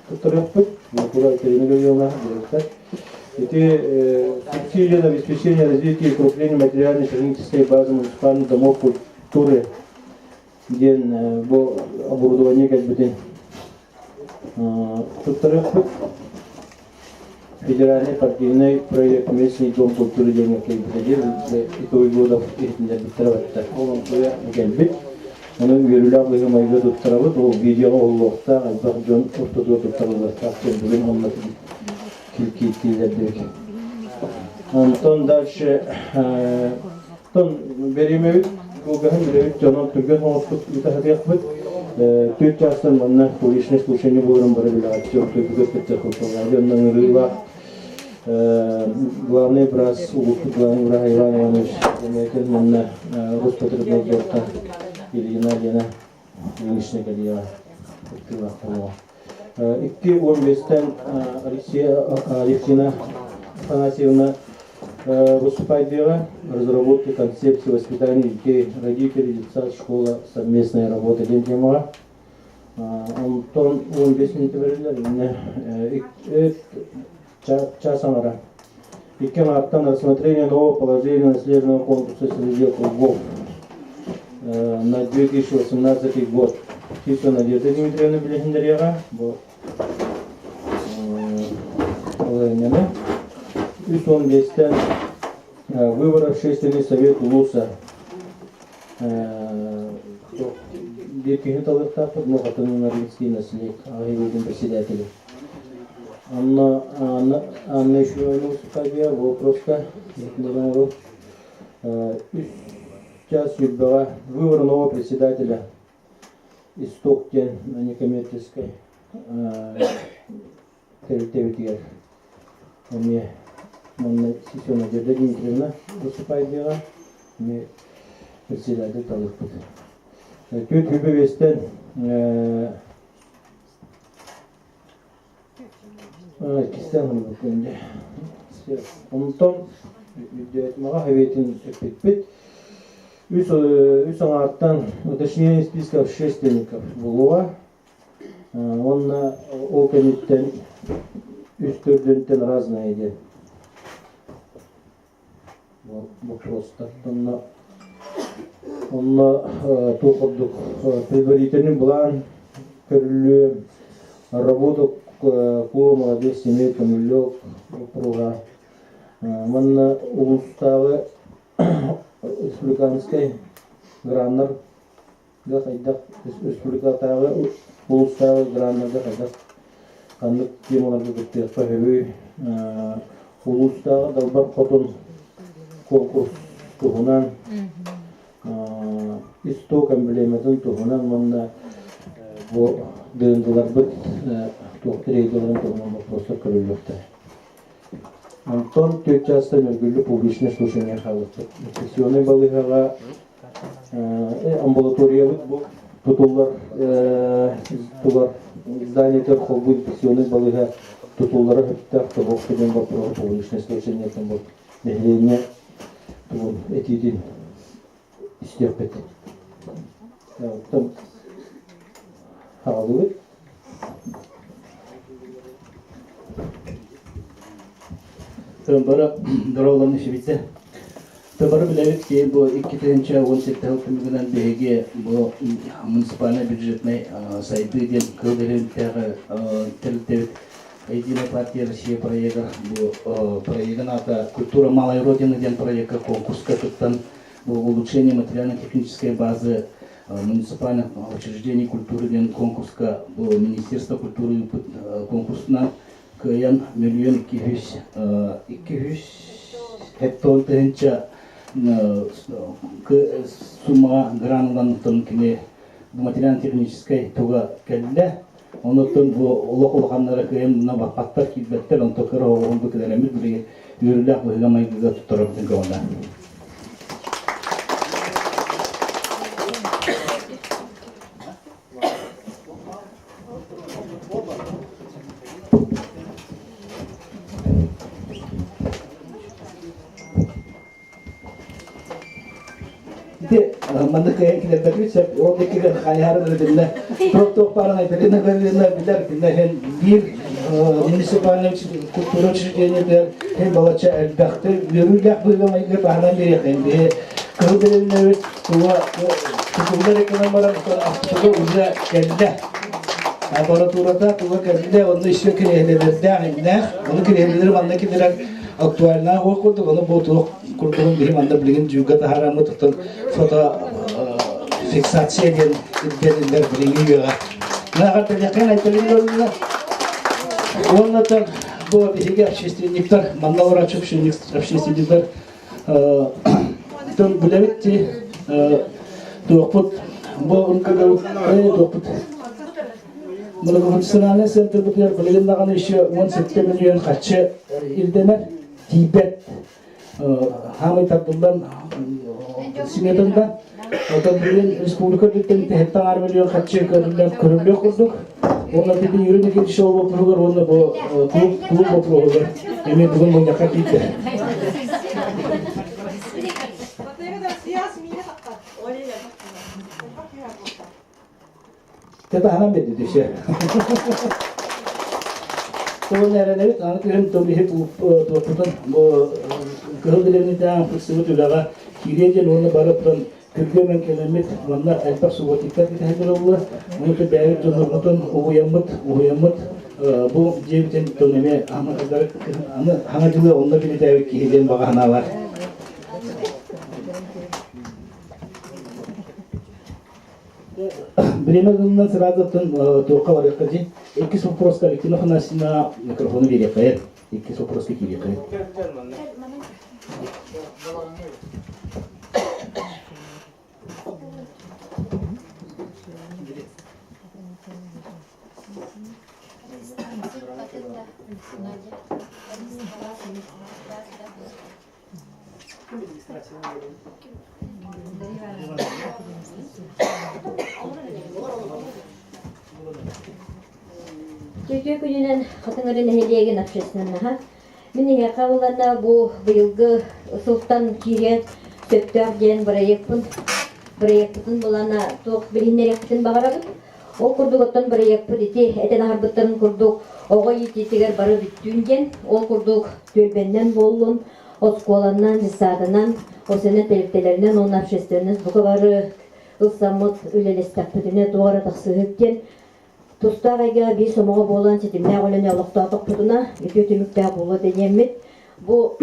Туттарыппыт, кура теринге йола, директор. Эти субсидии на обеспечение развития и укрепления материально-технической базы муниципальных домов культуры, где оборудование как бы туттарыппыт, федеральный партийный проект местный дом культуры денег и итоги годов их onun görülen mayga tuttarabı o video olukta azdan ortada tuttarılır. Bugün onları kilitledik. Ondan дальше ton беремевит кулгахан беремевит жанон түрген хоңоттук итахатыякпыт төт жастан манна публичный слушание болырын бары биле актер төбүгө кетсе кылсалар ондан ырыла главный брас улуттук главный брас Иван Иванович демекен манна Роспотребнадзорта Ильина Лена Ильичная Галия Кыртылахова. 2.15-тен Алексина Афанасьевна выступает дело разработки концепции воспитания детей, родителей, детсад, школа, совместная работа. День тема. Антон 15 минут верили. Часом ара. И марта на рассмотрение нового положения наследственного конкурса среди клубов на 2018 год. Чисто Надежда Дмитриевна Белехендерьева. И 15-тен выбор общественный совет УЛУСа. Директивный талыртап, но хатыны Нарвинский наследник, агивудин председатель. Анна еще выступает, вопроска. Сейчас судьба выбор нового председателя Истоктен некоммерческой территории. Мне сессия Надежда Дмитриевна выступает дело. Мне председатель талыртап. Тут Хюбевестен кистен букунде. Онтон видеотмага хеветин эппит. Үс аңарттан уточнение списка общественников Булова. Он на оконеттен үстөрдөнтен разное иде. Вопростар. Он тоқырдық предварительный план көрілі работу клуба молодых семей Камилек округа. Манна улустағы республиканской граннар да қайдақ республикатағы улустағы граннарда қайдақ қандық темаларды көптер қағыры улустағы далбар қотын конкурс тұғынан исток эмблематын тугунан манна бу дындылар бит токтырейдыларын тугунан вопростар көрүлөктө. Антон төчаста мөргүлү публичный слушание халыкты. Сессионный балыгага амбулаториялык бу тутулар зданиетер холбу сессионный балыга тутулары хыттак боксуден вопрос публичный слушание там бу мехление эти истерпет. Там халует. Там бара дороланы шибитсе. Там бара билет ки бу 2017 жылдан беге бу муниципальный бюджетный сайты ден кылдырынтагы телтеп Единая партия России проекта бу проектната культура малой родины ден проекта конкурс катыттан улучшение материально-технической базы муниципальных учреждений культуры ден конкурска Министерства культуры конкурсна каян миллион 200 хектон тенча сумма гранлан тонкине материально-технической туга келле онотон бу улохулханнара каян на бакаттар килбеттер он токера он бекелемит бире юрлак быга майгыга туторап дегонда. Ite mandık kayaklar da bir sep o dekide kayarı dedimler. Protokol parana pedine verilene bilir dinle hem bir munisipallik kültürü çizgiler hem balaça elbette yürürlük bölümüyle bağlan bir yakındı. Kırıldırılır tuva tutumlar ekonomiler tuva uza geldi. Aparaturada tuva geldi onu işe kirelerde aynı. Onu kireleleri bandakiler aktualna okuduk onu bu kurduğum bir anda bilgin juga taharamı tutun foto fiksasiya edildiler bilgi yok. Ne kadar yakın aytılıyor. Ondan bu bir общественниктер, манна врач общественниктер, тон булевитти, тоқпут, bu ülkede toqput. Bunu konuştuğunda sen de bu diğer bilgilerden işi 17 milyon kaçı ildener Tibet Hamid Abdullah Sinet'den odan bir respublika biten tehtar milyon kaçı körülüyor kurduk. Onlar bir yürüyüş geçişi olma program onda bu klub program. Emin bugün bunu yakar gitti. Teta hanım dedi düşe. Sonra nerede anlatıyorum tabii hep toplumdan bu kırıldılarını da fırsatı tulaga kirece onu baraptan Kırgımen kelimet bunlar elbette suvatikler kita hedrolla bunu da bayır canlıdan uyamıt bu cebten toneme ama kadar ana juga onda bile de ki heden bahana var. Bilemediğinden sıradan toka var kaçı. İki soproska kolektif nasına mikrofonu veriyor. İki soproska kiriyor. Türkiye gününün katınların hediyegen akşesine Mini hekabalarına bu bıyılgı sultan kiren söptörgen burayakpıtın bulana toq bilinlerekpıtın bağırabıt. O kurduk ottan burayakpıt iti eten harbıtların kurduk oğa yititiger barı bittüğüngen o kurduk tölbenden bollun oskolandan lisadınan o sene teliftelerinden onun akşesleriniz bu kabarı ılsamıt ülelestakpıtına doğara taqsıhıkken Tustağayga bir somoğa bolan setimne olene aloqtaqtaq putuna ütü tümüktä bolu denemmit. Bu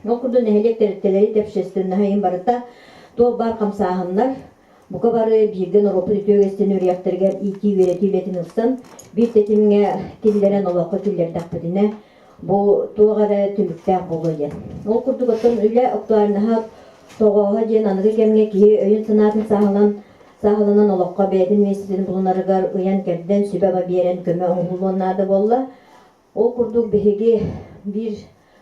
okurdun ehlek teretteleri tepşestirine hayın barıta to bar kamsahanlar bu kabarı birden Avrupa tütögesten üriyakterger iki veretiletin ılsan bir tetimine tilleren oloqqa tiller taqpıdine bu tuğara tümüktä bolu yen. Okurduk otun üle oktuarnaha toğaha jen anıgı kemge ki öyün sınatın Sağlanan oloqqa beyden mescidin bulunarıgar uyan kerden sübeba beren köme oğulunnadı bolla. O kurduk behigi bir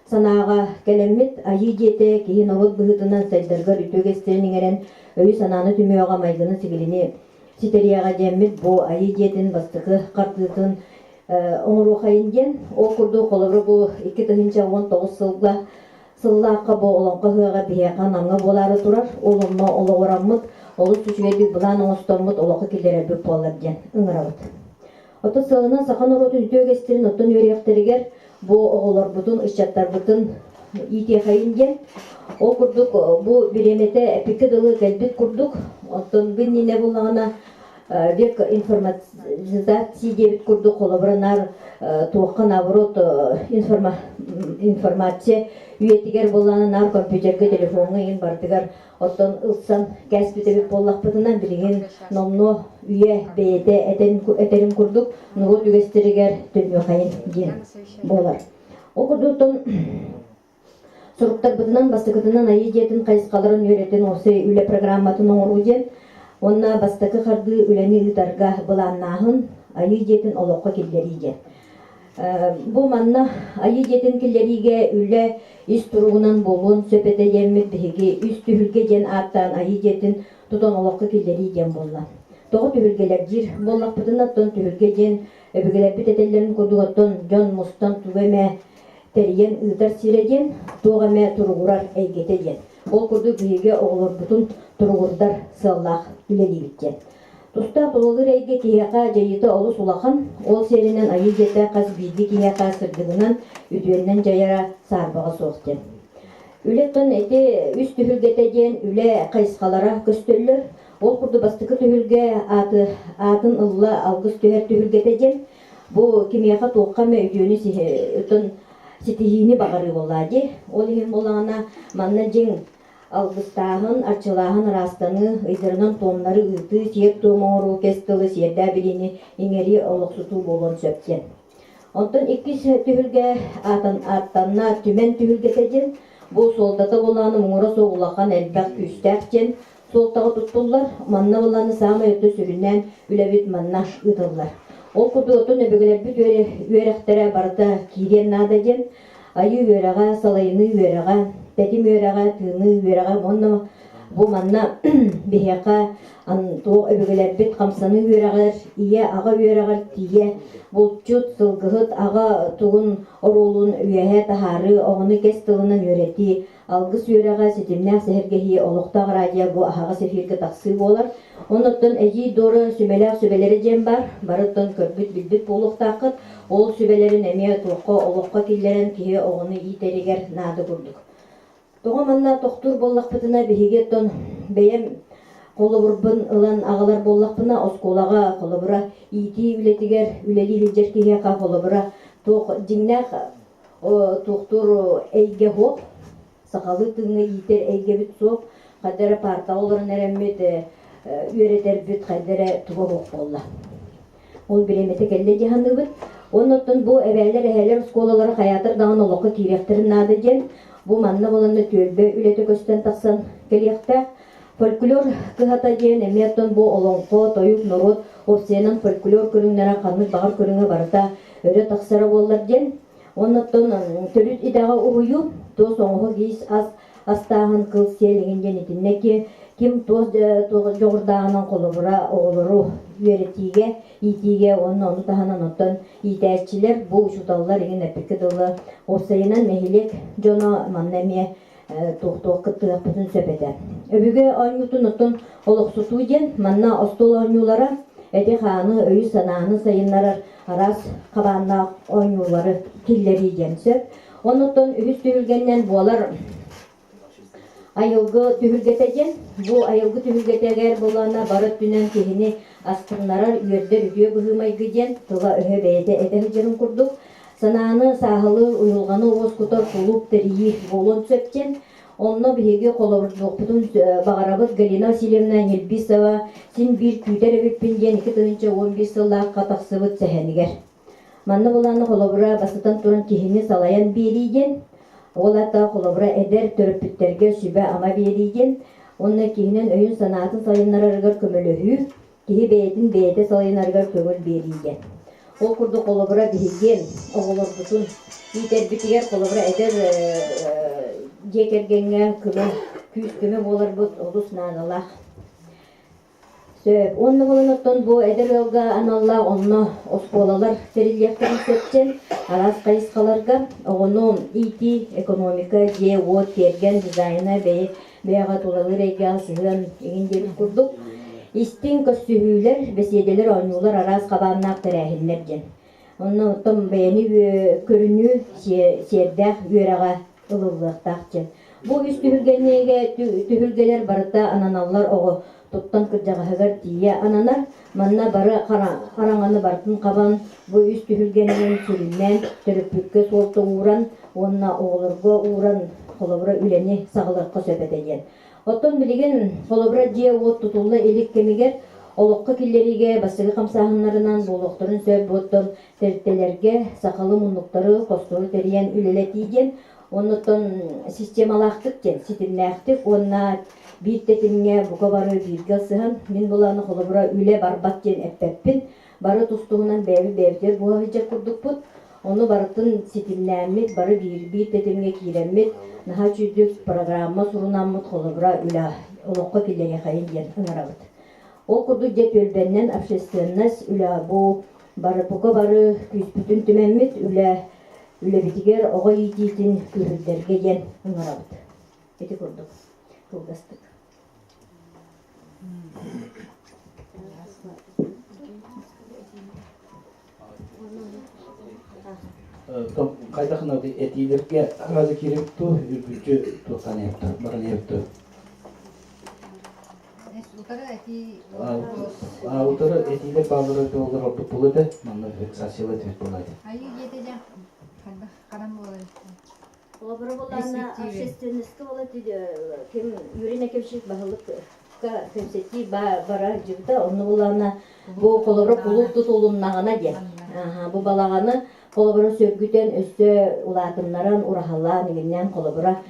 sanağa gelemmit ayı jete kihin oğul bıhıtınan saydargar ütögesтерinin eren öyü sananı tümüyoğa maydının sigilini siteriyağa jemmit bu ayı jetin bastıkı kartıtın oğru kayıngen. O kurduk olabı bu 2019 sıllıqqa bu olonqa hığa biheqa namga boları turar. Olumma olu oramıt Олус түшүгердик булан оңостормут олоқы келдер бүп болар ден ыңырабыт. Оты сылынан сақан оротун үтөгестерин оттон өрияқтеригер бу оғолор бутун ышчаттар бутун ите хайын ден. Ол курдук бу биремете эпики дылы келбит курдук. Оттон биннине буллагана век информатизация дебит курдук олобранар туаққа наоборот информация үйетигер булланы нар компьютерге телефонга ин бартыгар оттон ылсан кәсбитебит боллақпытынан билген номно үйе бейете этерин курдук нугу түгестеригер төлмө хайын ден болар. Окурдуктон суруктар бытынан бастыкытынан айы жетін кайыскаларын үйретін осы үле программатын оңыру ден онна бастыкы харды үлени ытарга быланнахын айы жетін олоққа келдери ден. Бу манна айы жетін келдериге үле ис туругунан болуун сөпете жеммит биһиги үс түһүлге жен аттан айы жетін тутон олоққа келдери ден болла. Тоғы түһүлгелер жир боллақпытын аттан түһүлге жен өбүгелер битетелерин кудуготтон жон мустан тугеме терген ыытар сиреген тугаме туругурар эйгете жен. Ол курду биһиге оҕолорбутун туругурдар сыллах үлелибиттен. Туста тололыр эйге киһиэхэ жайыты олус улахан, ол серинен айы жете кас биирди киһиэхэ сырдыгынан үтүөннен жайара саарбаға суохтен. Үлеттен эти үс түһүлгете диэн үле кайысқалара көстөллөр. Ол курду бастыкы түһүлге атын ылла алгыс түһэр түһүлгете диэн бу кимиэхэ туоххаме үтүөнү ситиһини багары боллади. Ол иһин болаана манна жиң алгыстаахын, арчылааһын арастаны, ыйдырынан томнары ыты, сиер туомоору кестылы сиердää билини иңери олохсутуу болон сөптен. Онтон иккис түһүлге аттанна түмен түһүлгетеден бу солдата болааны муңура соғулахан элбәк күстәктен солтағы туттулар, манна болааны саама өттө сүрүнен үлебит манна ыдыллар. Ол курду отун өбөгөлер бүт үөрехтере барда киирен наададен айы үөрэҕэ, салайыны үөрэҕэ, тәтим үөрэҕэ, тыыны үөрэҕэ, монна бу манна биһиэхэ туох өбөгөлер бүт хамсаны үөрэҕэр, ие аға үөрэҕэр тие булчут сылгыһыт аға тугун орулун үөһэ тахары оҕону кес тылынан үөрэти алгыс үөрэҕэ ситимнээх сэһэргэһии олохтаах радио бу аһаҕа сефиргэ тахсыы буолар. Онноттон эйи доры сүбэлээх сүбэлэри диэн бар, барыттан көрбүт билбит буолуохтааххыт, ол сүбэлэрин эмиэ туохха олохха киллэрэн киһи оҕону иитеригэр наады курдук. Тоҕо манна тохтур боллахпытына биһигеттон бэйэм колобурбун ылан аҕалар боллахпына оскуолаҕа колобура иити үлэтигэр үлэли илдьэр киһиэхэ колобура туох дьиҥнээх тухтур эйгэ хоп сахалы тыҥы иитер эйгэбит суоп хаддара парта олорун эрэммит үөрэтербит хайдара туга хоп болла. Ол биремете келле дьаһаныбыт. Онноттон бу эбээлер эһэлер сколалары хаятыр дагын олоққа киирехтерин наады диэн бу манна болонны түөлбө үлете көстөн таксан келиэхтэ фольклор кыһата диэн эмиэттон бу олоңко тойук норот овсенан фольклор көрүңнара ханнык багар көрүңө барыта өрө таксара боллар диэн. Онноттон төрүт идага уһую тоо соңоһо киис астааһын кыл сиэлигин диэн итиннеки ким тоос жогурдаагынан колобура оголору үөретиге иитиге onu таһанан оттон иитээчилер бу учуталлар иген эпикке дылы овсайынан мехилек жоно маннемие туохтуох кыттыгаппытын сөпете. Өбүгө оңнутун оттон олохсутуу диэн манна остол оңнулара эти хааны өйү санааны сайыннарар арас кабааннаах оңнулары киллери диэн сөп. Оннуттон үһүс түһүлгеннен буолар айылгы түһүлгетеген, бу айылгы түһүлгетегер болана барыт түнен кихини астыннарар үөрдер үтүө быһымайгы диэн тыла өһө бэйэте этеһи дьерин курдук. Санааны саахылы уйулганы уос кутор тулуп терии болон сөптен, онно биһиги колобурдуохпутун багарабыт Галина Васильевна Нельбисова син бир күйтер эбиппин диэн 2-15 сыллаакка тахсыбыт сэһэнигер. Манна боланы колобура басытан туран кихини салаян биэрийден, олата колобура эдер төрөппүттерге сүбэ ама биэрийден, онна кихинен өйүн санаатын сайыннарарыгар көмөлөһүү, кихи бэйэтин бэйэте сайыннарыгар көмөл биэрийден. Ол курду колобура биһиген оголорбутун иитербитигер колобура эдер жекергенге көмө күүс көмө боларбут олус нааналах. Сөп, онны болоноттон бу эдер ылга аналла онно осколалар терилиэхтерин сөпчен арас кайыскаларга оҕону ити экономика же вот терген дизайна бэйага тулалыр эйге сыһын игин курдук. Истин көссүһүүлер, беседелер оңнулар арас кабааннаак терээхиллер ден. Онно оттон бэйэни көрүнүү сиэрдээх үөрэҕэ ылыллыахтаах ден. Бу үс түһүлгелер барыта ананаллар оҕо туттан кырдьаҕаһыгар тиийэ ананар, манна бары хараңаны бартын кабан бу үс түһүлгенин сүрүннэн төрөппүккө суолта ууран, онна оҕолорго ууран холобура үлени саҕылыркка сөпетеден. Оттон билигин холобура дьиэ уот тутулла элик кемигер олоққа киллериге басыгы камсаахыннарынан болуқтарын сөп боттон терттелерге сақалы муннуктары костуру териян үлелетииден, оннуттон системалаахтык ден ситимнээхтик, онна бииттетимге бука бары биирге сыһан мин буланы холобура үле барбат ден эппеппин бары тустугунан бэбитер буһаһыдьар курдукпут. Onu barıtın sitimlänmit, barı biiттетимге кииреммит, наһа чүдүк программа сурунаммыт холобура үлэ олоққа киллери хайын диэн ыңарабыт. Ол курду деп өлбеннен общественность үлэ бу бары бука бары күспүтүн түмэммит үлэ битигер оҕо иитиитин күрүлдерге диэн ыңарабыт. Эти курдук. кылгастык. Том кайдахна этилерге разы керек ту үргүчү туктан епті, барын епті. Утары этилер балдыры доллар опыт болады, маңна фиксациялы тет болады. Олабыры боларына общественностька болот кем юрина кемшик бахылык кемсети бара жибда онны боларына бу колоброк булук тутулуннагана де. Бу балаганы колобра сөргүтен өссө улатымнаран урахалла нигиннен колобра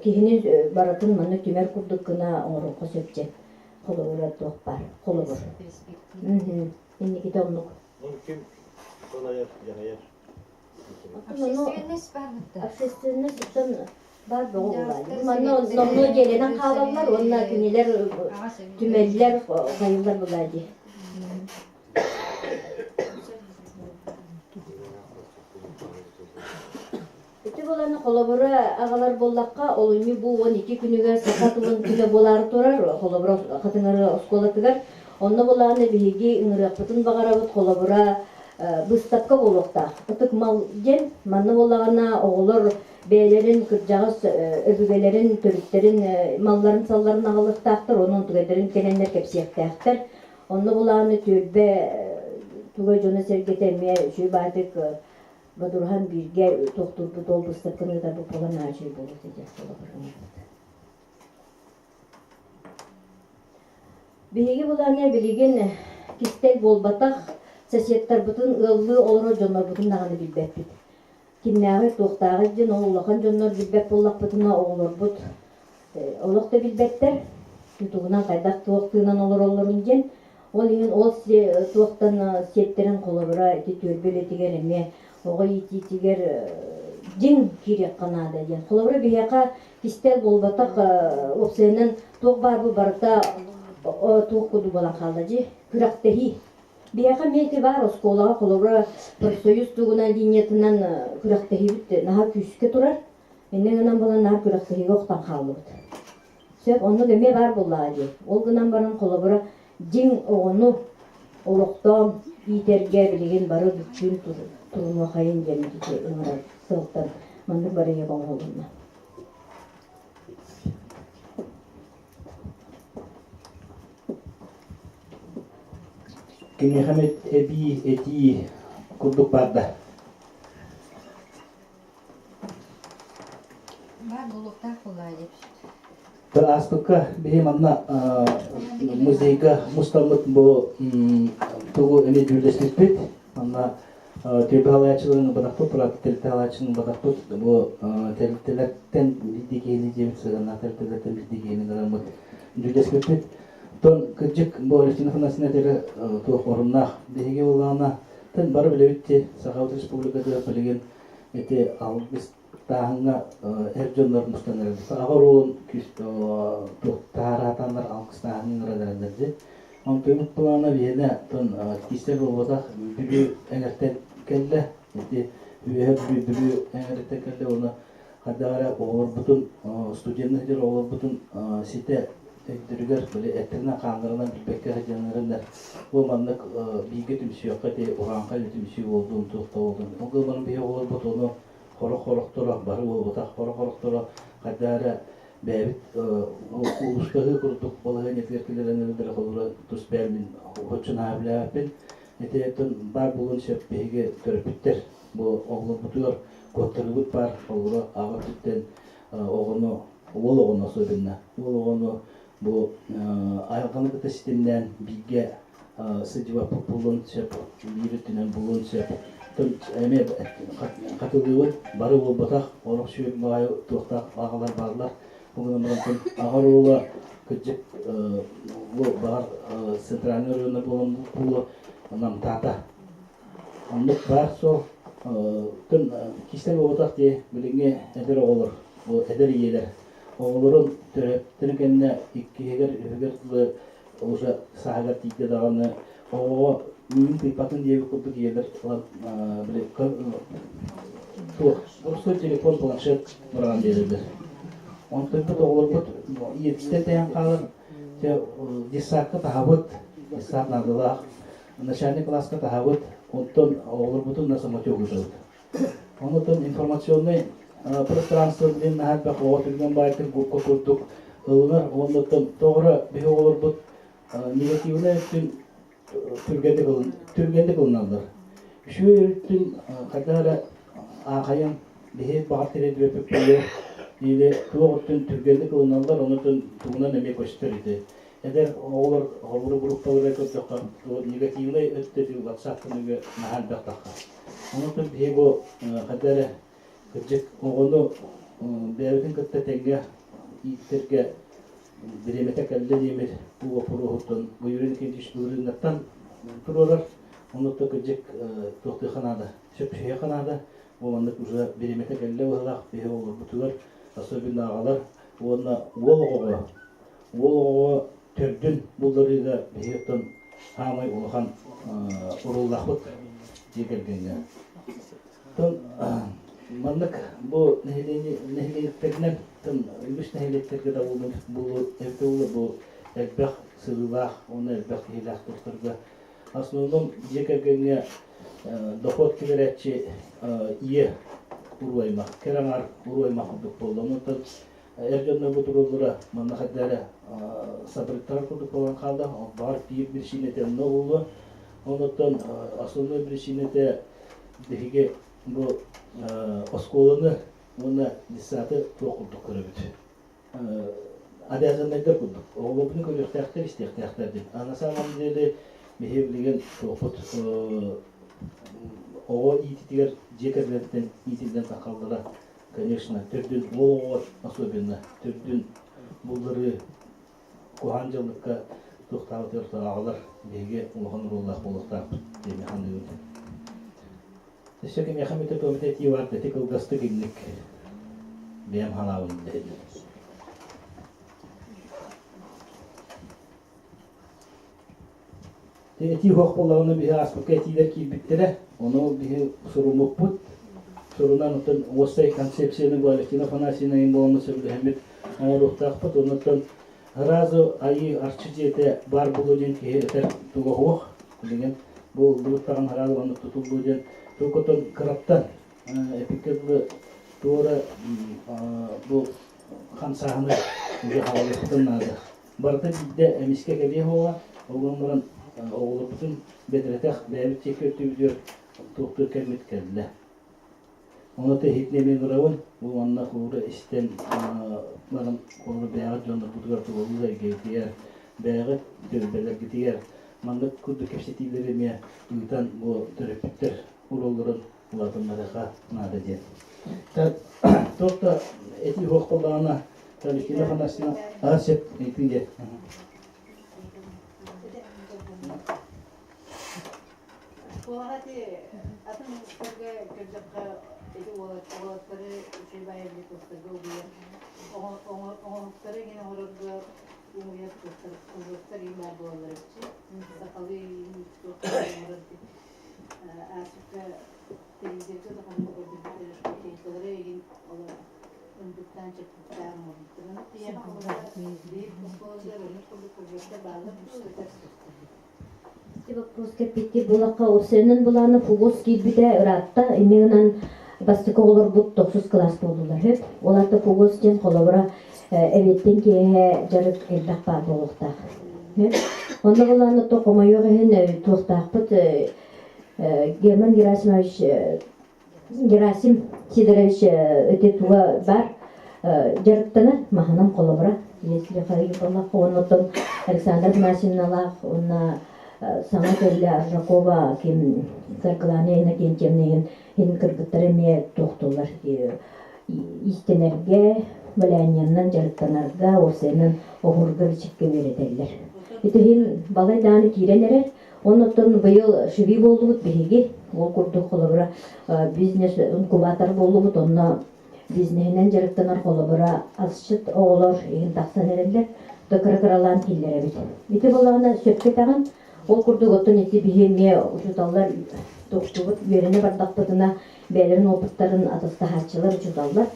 кихини баратын маны түмер курдук кына оңорукка сөпче колобра токпар колобр инниките оннук Kim kolay yanayar. общественность үстөн бар болгулар маны номно желенен каалалар онна кинилер түмеллер кайылдар булады. Боланы колобора агалар боллакка олуни бу 12 күнүгө сакатылын күнө болары турар колобора катыңары осколатыгар онно боланы биги ыңырапытын багарабыт колобора быстапка болокта ытык мал ден манны боллагана оголор бээлерин кыржагыс өбүгелерин төрүттерин малларын салларын агалыктаактыр онун түгедерин кенендер кепсияктаактыр онно боланы төлбе тугай жона сергетеме шүйбатык Бадурхан бирге тоқтурду долбустыркыны да бұл болан ажый болу деде. Беге боланы билеген кистел болбатақ соседтар бұтын ыллы олро жонор бұтын нағаны билбәп бит. Кимнәғы тоқтағы жын олулақан жонор билбәп боллақ бұтына оғылыр бұт. Олықты билбәттер, ютуғынан қайдақ тоқтығынан олырын жен. Ол ең ол тоқтан сеттерін қолыбыра төрбел етігер еме оғы итигер жин кирек канада ден. Колобра бияка кистел болбатак опсенен ток барбы барта ток куду болан калдажы күрактехи. Бияка мети бар осколага колобра профсоюз тугуна линиятынан күрактехи бит наха күскө турар. Менен анан болан нар күрактехиге октан калды. Сөп онну деме бар боллади. Ол гынан баран колобра жин огону олоктон итерге билген бары бүтүн турун вакайын жемдики ыңырат сылтан мандыр барыге коңолуна. Кемехамет эби эти курдук барда. Бар булуктар кулайды. Төр аспыкка бейм анна музейга мустамыт бу тугу эме жүлдеспет. Анна Трибалачылың бадақпыт, практикалачылың бадақпыт, бұл тәрбітелерден биддегені жемісіған, тәрбітелерден биддегені ғарамыд жүдеспепет. Тон күджік бұл Алексинафанасына дәрі туық орыннақ деге олағына тән бары білеуітте Сақауды Республикада білеген әте алғыстағыңа әр жонлар мұстанырды. Ағар олын туқтар атандар алғыстағыңын ғарадарындарды. Он көміп бұлана бейіне тон кестер болғадақ бүлі әңірттен кәлі, бүлі әңірттен кәлі оны қадағара оғыр бұтын, студенттер оғыр бұтын сеті өйдірігер білі әттіріне қаңғырынан білбекке қадағарындар. Ол маңдық бейге түмсі өққа де ұғанға түмсі болдың тұқта болдың. Ол қылманың бей оғыр бұт оны қорық-қорық тұра, бары ол бұтақ қорық-қорық тұра қадағара бәбит улушкаһы курдук болған еткеркелерін өндірі қолыра тұс бәрмін ғотшын әбіләппен әтееттін бар болын шеппеге төріпіттер. Бұл оғылы бұтығыр көттірігіт бар қолыра аға түттен оғыны, ол оғыны сөйбінна. Ол оғыны бұл айылғаны күті системден биге сыдива бұлын шеп, бейріттінен бұлын шеп. Әме қатылығы бары ол бұтақ, орық шүйек бағай тұқтақ ағалар барлар. Бүгін мұнтын ағар ола күтжік бар центральный районы болымды құлы нам тата. Ондық бар сол түн кестен оғытақ де біліңе әдір оғылыр, әдір иелер. Оғылырын түріктіргеніне иккегер, үгір уже сағағар тейді дағаны оғыға үйін пейпатын дейбі құлдық иелер. Бұл телефон планшет бұраған берілдер. онтон бут оголорбут иетисте таян калыр те диссакка тахабыт диссак надылах начальник класска тахабыт онтон оголорбутун насамачы огутабыт онтон информационный пространство билен нахатбак оотурген байтын группа курдук ылынар онтон тоғра бихе оголорбут негативный өттүн түргенде кылыналар үшү өттүн кадара акаян бихе багат терет бепеппелер диде туоттун түргенде кылыналар онтон тугунан эме көстөрүдү эдер олар олар группалар көтөккан негативный өттү ватсаптыныгы нахатбактакка онтон бихе бу кадара кыжык огону бәрдин кытта теңге иттерге биремете келде демир бу опурухтун буйрун кентиш бүрүннаттан туралар онутта кыжык токтыханада шепшеханада оланды уже биремете келде олак бе олар бутулар особенно агалар онна олого төрдүн булдырыга бехтон хамай улахан уруллахыт дегелгенге тон маннык бу нехиликтергенен тон үгүс нехиликтерге да бул эвтеулы бу элбах сылылах оны элбах хилахтырга основном жекергенге доход киберетчи ие уруаймак кераңар уруаймак болдон тон эрденне бу турулура манна хаддара сабриттар курдук болгон калда бар бир шинете нолу онотон основной бир шинете деге бу осколаны оны дисаты тоқылдық көрөбүт. Обязанныйдар курдук. Оголобун көрөктактер истектактер. На самом деле мехевлеген тоқут ого ититигер жекерлерден итиден такалдыра. Конечно, төрдүн ого особенно төрдүн булдыры кухан жылдыкка токталып агалар деге улган руллах болуктар деме ханды. Тэшэкэм яхамите комитет юар дэтикл гастыгинник бэм халаун дэд. Тэти хох болауны бихе аспакетилер килбиттере, оны бихе сурумуппут. Сурунан отын остай концепцияны Валентина Афанасьевна им болмы сөйлемет рухтақпыт. Онытын разу айы арчы жете бар болуден кеетер тугохох деген бұл бұлыттаған разу оны тұтылуден Тукотон краптан эпикедлы тура бу хан сахны уже хавалыктан нады. Барда бидде эмиске келе хова, огонларан оголуптун бедретех бәбит чекертүбүдөр тукту келмет келди. Онуты хитнемен уравын, бу анна хура истен барам колу бәгат жонда бутугар тугулудай гейтер, бәгат дөбелер гитер. Мандык күдү кепсетилереме үйтан бу терапевттер уролларын улатын марака нады ден. Токта эти хохполдана Валентина Афанасьевна асеп эйтинде. Полахати атын мустага кырдакка эти олаттары шебайли тостага убия. Оңоктары гене орорга умуят тостар имар болаларчы. Сакалы тостар орорди. Асыка телевизорда да кандай көрдүктөр школалары эгин олар үндүктөн чыктан мурдун. Тия Вопрос кепити булака осенен буланы фугус килбите ыратта эмегенен бастык олор бут 9 класс болдулар хеп. Оларда фугус тен колобура эветтен кее жарык элбак бар болукта. Онда буланы токомойо ген тохтакпыт Герман Герасим Сидорович өтетуга бар жарыктана маханам колобура. Если хайы болак онотон Александр Масиналах, онна сама келе Аржакова ким Каркланена ким темнеген ин кыргыттарыме токтолар истенерге баляняннан жарыктанарга осенен огургыр чикке беретелер. Итин балайданы киренере онотон быйыл шиви болдубут биги ол курдук колобура бизнес инкубатор болдубут онна бизнесинен жарыктанар колобура асчыт оголор ин таксан эрелер докрагралан киллере бит. Ити баланы сөпкө таган ол курдук оттон эти бихеме учуталлар токтубут берене бардакпытына бәлерин опыттарын атыстахатчылар учуталлар.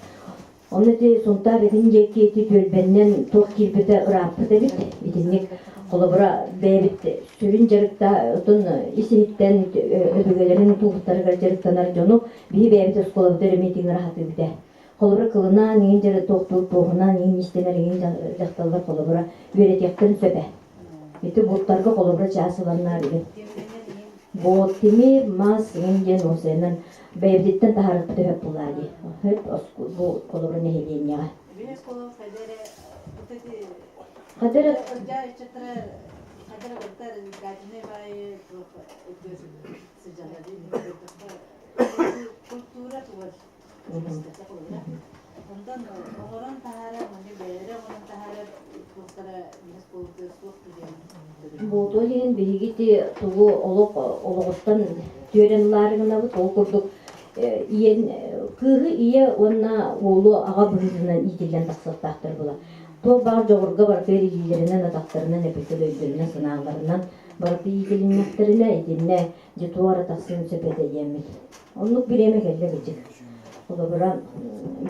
Onu te sonta betin jeketi tölbenden toq kirбете ыраппыта бит. Битинник колобура бэбит сүрүн жарыкта отун иситтен өбөгөлөрүн тугуттары жарыктанар жону бии бэбит сколобдер митинг рахаты бите. Колобура кылына неген жары тоқтуп тоғына неген истемелеген жақталар колобура үйретектен сөбе. Бити буттарга колобура чаасыланна деген. Бот теми мас неген осенен бэбиттен тахарып төп булады. Хөп бу колобура нехеденняга. Бие коло федере утети Кадер я чатра кадер гартар гадне бай өтөс сыжалади культура тугар. Ondan oran tahara mani bere oran tahara kustara biz koldu soktu diye. Bu toyun bihigiti tuğu oluğuttan törenlarına bu toğu kurduk. Iyen kığı iye onna oğlu ağa bıhızından itilen taksataktır bula. To bar joğurga bar peri iyilerinden ataklarından epekeli öydüründen sınavlarından barıp iyilinneklerine edinne jetuara taksın sepete yemek. Onluk bir emek elle gıcık. Olabıra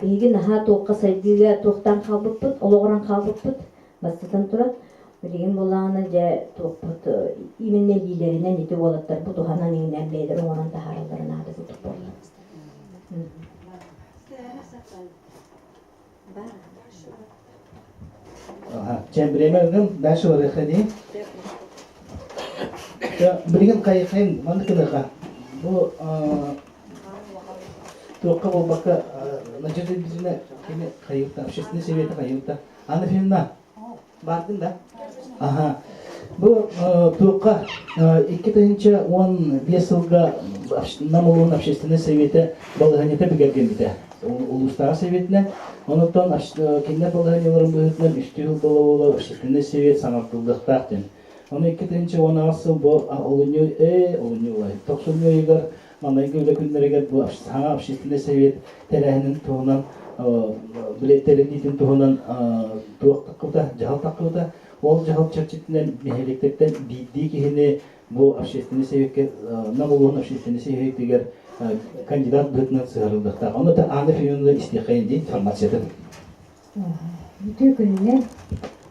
bihigi naha toqqa saydiga toqtan qalbıppıt, oloğuran qalbıppıt. Basıdan turat. Bilgin bolağına ja toqpıt iminne iyilerinden iti olatlar. Bu tuhanan ingen beyler oğuran taharalarına adı tutup bollar. Çembremer'den daşı var ekedi. Bilgin kayıkayın mantıklıqa. Bu Тоққа болбаққа Наджерде bizine kene kayıkta, общественный совет kayıkta. Anı filmden bardın da. Aha. Bu toqqa 2015 yılga namolun общественный совете балыганете бігерген біде. Улустағы советіне. Онықтан кенне балыганелерін бөйтінен 3 yıl болуылы общественный совет санаттылдықтақтен. Оны 2016 yıl bu олыню олай. 90 yılgar Manayga öyle günlere bu sana общественный совет terehinin toğunan biletlerin itin toğunan toğuk takıda, cahal takıda ol cahal çerçetinden meheleklerden bildiği ki bu общественный советке namolun общественный совет diğer kandidat bıhtından sığarıldı. Onu da anı fiyonunda istihayın değil formasyadan. Bütün günler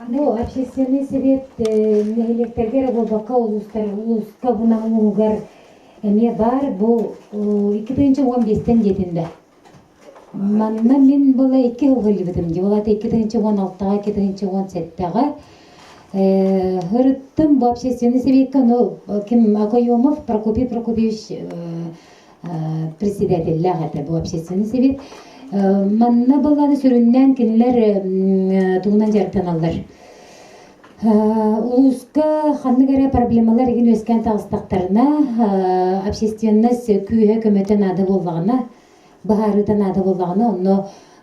bu общественный совет meheleklerge bolbaka uluska buna ulugar Эме бар бу 2015-тен жетинде. Манна мен була 2 yıl гылыбытым. Жолата 2016-га, 2017-га хырыттым бу общественный советке, ким Акоюмов Прокопий Прокопьевич председательләгәте бу общественный совет. Манна буланы сүрүннән кинләр тугынан жарыктаналар. Улуска ханныгара проблемалар еген өскен тағыстақтарына общественность күйе көмөтен ады болғаны, бағарыдан ады болғаны, оны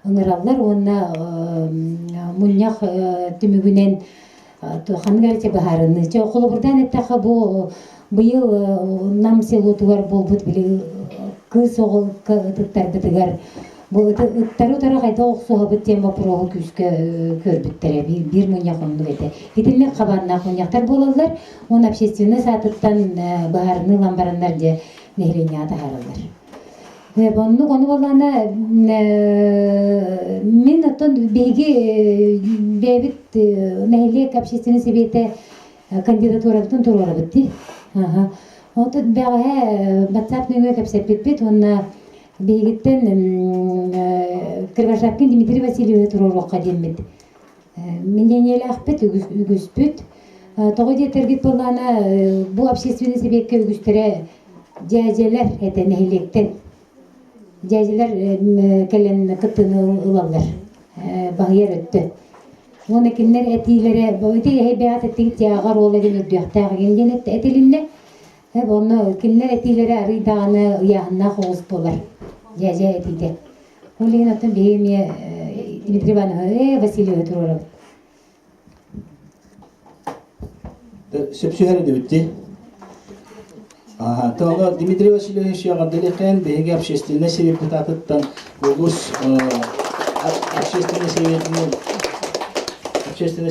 ыңыралар, оны мұннақ түмігінен ханныгара те бағарыны. Қолы бұрдан әттіға бұйыл нам селотуар болбыт білі кыз оғыл тұттар бітігер. Бұл ыттары утара қайда оқсуға біттен бапырығы күзгі көрбіттері, бір мұнияқ оңды бәді. Етілмек қабарына мұнияқтар болалар, оны общественный сатыттан бағарыны ламбарандар де нехрене адағарылар. Оны болғана мен оттан бейге бәбіт нәйлек общественный себеті кандидатурабытын тұрғара бітті. Оты бәғі батсап нөңе көпсеп бітпет, оны Бейгіттен Кырбашапкин Дмитрий Васильеве тұрорыққа деммет. Менден елі ақпет үгіспет. Тоғы детергет болғана бұл общественный себекке үгістері жәжелер әтен әйлектен. Жәжелер кәлін қыттыны ұлалар. Бағияр өтті. Оны кенлер әтейлері, өте әйбәғат әттегіт яғар олығын өдіяқтағы келген әтелінне. Оны кенлер әтейлері арыдағаны ұяғына қоғыз болар. Жәжә әтейді. Олеген оттан бейме Дмитрий Ивановна Васильева тұрорабы. Сөпсүйәрі де бітті. Тоғы Дмитрий Васильевич яғанделекен бейге общественный себепті татыттан олыс общественный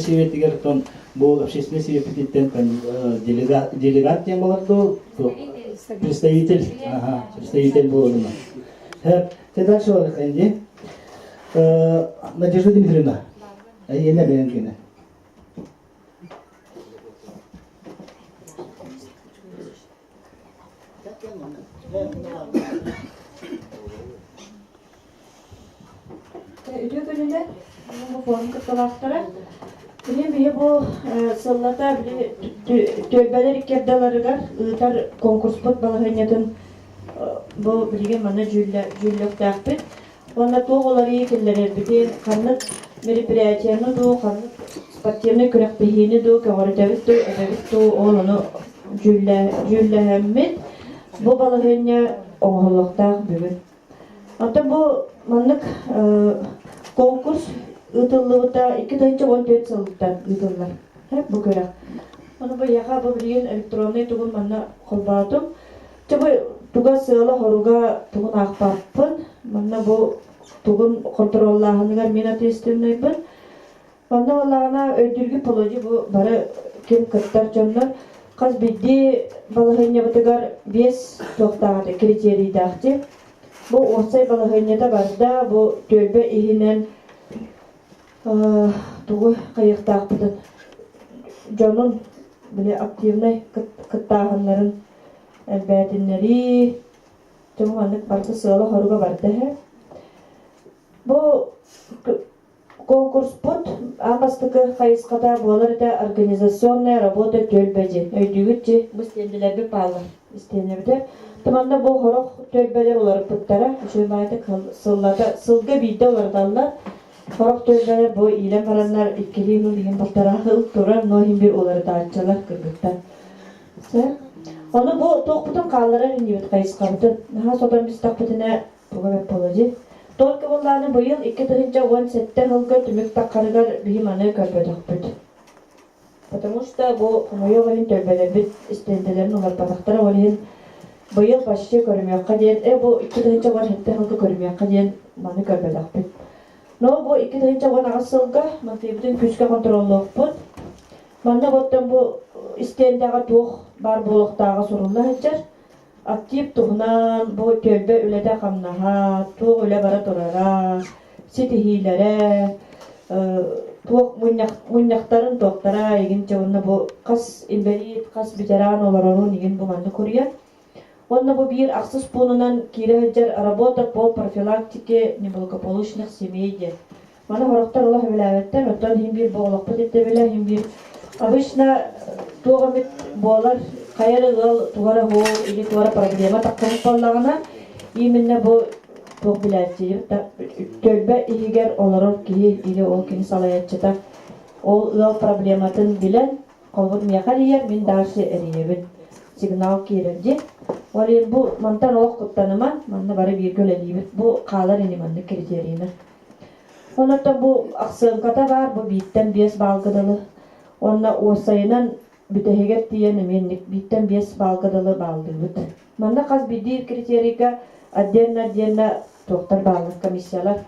себеттігер бұл общественный себепті делегат ден боларды представитель болуына. Те дальше олық әнде. Надежда Дмитриевна. Әйелі бәйін кені. Ütü gününde bu form kıtalaftara bile bu sallata bile tölbeler ikkerdalarıgar ıtar konkurs bot balahanyatın bu bilgen mana jüllök dağpet onda toğuları yekillerer bide kanlık meripiriyatiyonu do kanlık spatiyonu kürek behini do kavarıdavit do edavit do onu jülle hemmet bu balahanya oğullukta bugün. Hatta bu manlık konkurs ıtıllıqta 2014 yıldan ıtıllar. Hep bu göre. Onu bu yağa bu bilgen elektronik tuğun manna kolbadım. Çabı tuğa sığala horuga tuğun akpapın. Manna bu tuğun kontrollahınıgar mina testimnaypın. Manna Allah'ına ödülgü poloji bu barı kim kıttar çonlar. Kaz biddi balahınya batıgar 5 toqtağıdı kriteri dağıtı. Bu osay balahınyada barda bu tölbe ihinen tuğu kayıqtağıpıdın. Jonun bile aktivnay kıttağınların elbədinləri Cumhurbaşkanı barda sığalı horuga barda. Bu конкурс пут амастыкы кайыскада болар да организационная работа төлбеji. Өйдүгүтчи бу стендилерби палы. Стендерде таманда бу хорох төлбелер олар путтара, жөбайды сыллада, сылга бийде олардалар. Хорох төлбелер бу илем баранlar 2 yıl деген балтара хыл турар, но химбир оларды ачалар кыргыттан. Onu bu toqputun qallara инибит кайыскабытын. Наха содан биз тақпытына буга беп болажы. Только bunlarını bu yıl 2017 yılga tümük taqqarıgar bihimani körpödökpüt. Потому что bu moyo vahin tölbelebit istendelerin olar badaktara olihin bu yıl başçı körümüyakka diyen, bu 2017 yılga körümüyakka diyen mani körpödökpüt. No bu 2017 yılga mantibidin küçke kontrollukput. Manna bottan bu istendaga tuğ bar boluqtaga sorunla heccar. Aktif tuğunan bu tölbe ülede kamnaha, tuğ üle bara turara, sitihilere, tuğ munyaktarın toqtara, egince onna bu kas imberit, kas biteran olar onun egin bu mandı koruyan. Onna bu bir aksız pununan kire heccar работа по профилактике неблагополучных семей де. Mana horoktar Allah vilayetten, ötten him bir boğulakpıt ette bile him bir. Обычно туğamit boğalar kayarı ıl tuğara ho ili tuğara problema taqqanıp ballağına iminne bu tuğ bilayetçi tölbe ihiger olaror ki ili o kini salayetçita o ıl problematın bilen kolbun yakar yer min darşı eriyebin signal kirenci olin bu mantan olaq kuttanıman manna bari bir göl eliyebit bu qalar ini manna kriteriyini ondan bu aqsın kata var bu bitten 5 balgıdalı onna osayınan Битеһигер тиен менник биттен 5 балгадалы балдыбыт. Манна каз биди критерийга отдельно тоқтар балгы комиссиялар.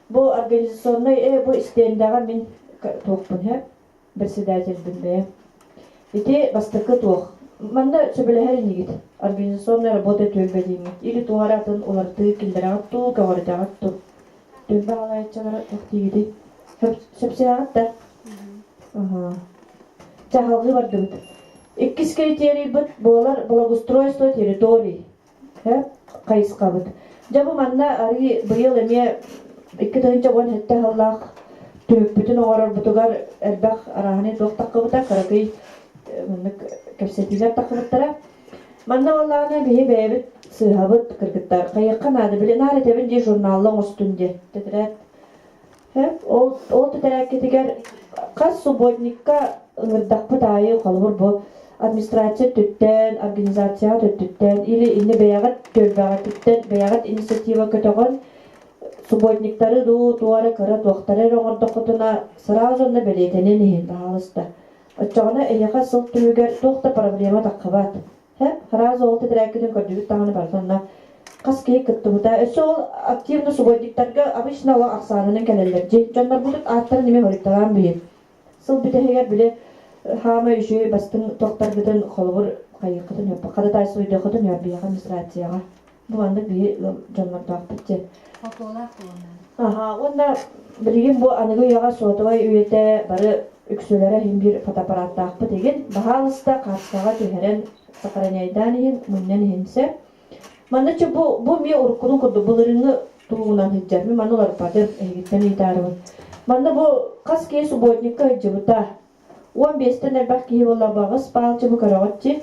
Бу организационный бу истендага мен тоқпун хэ председатель бинбе. Ити бастыкы тоқ. Манна сөбелехер нигит. Организационная работа төлбедими. Или туаратын оларды килдерагат ту, кавардагат ту. Төлбе алайчалар тоқтигиди. Сөпсеагат да. Ага. Чахалгы бардыбыт. Иккис критерий быт болар благоустройство территорий. Кайыскабыт. Жабы манна ари быйыл эме 2017 жыллах төппүтүн оорор бутугар элбах араханы тоқтаққыбыта каракый мынык кепсетилер таққыбыттара. Манна оллағына бейі бәйбіт сыхабыт кыргыттар. Кайыққан ады білен ары тебін де журналың үстінде. Тетірет. Ол тетірет кетігер қас субботникка ыңырдақпыт айы қалбыр бұл администрация түттен, организация түттен, или инне бәяғат төлбәғат түттен, бәяғат инициатива көтіғын субботниктары туары кыры тоқтары роңырдықытына сразу онна бәлейтенен ехен бағалысты. Отчағына әйеға сылт түлігер тоқта проблема таққыбат. Сразу ол тедірәкінің көрдігіт тағаны барсанна қас кейі күтті бұта. Өсі ол активны субботниктарға абышына ола ақсанының кәлелер. Жондар бұдық аттары неме өріктаған бейін. Сыл бітегер біле хама үші бастың тоқтар бітін қолғыр қайықытын өпі. Қады тайсы өйдіқытын өпі яға администрацияға. Bu anda bir canlar takipçi. Fotolar kullanıyor. Aha, onda bilgin bu anıgı yağa soğutuvay üyete barı üksülere hem bir fotoaparat takipı degen. Bahalısta karşılağa tüheren sakaranaydan hin, münnen hinse. Mandaçı bu mi urkunun kurdu bularını tuğunan hiccer mi? Manı olar padır gitten idarımın. Manda bu kas keye subotnikka hiccibuta. 15'ten elbaq kihi bolla bağız, balcı bu karavatçı.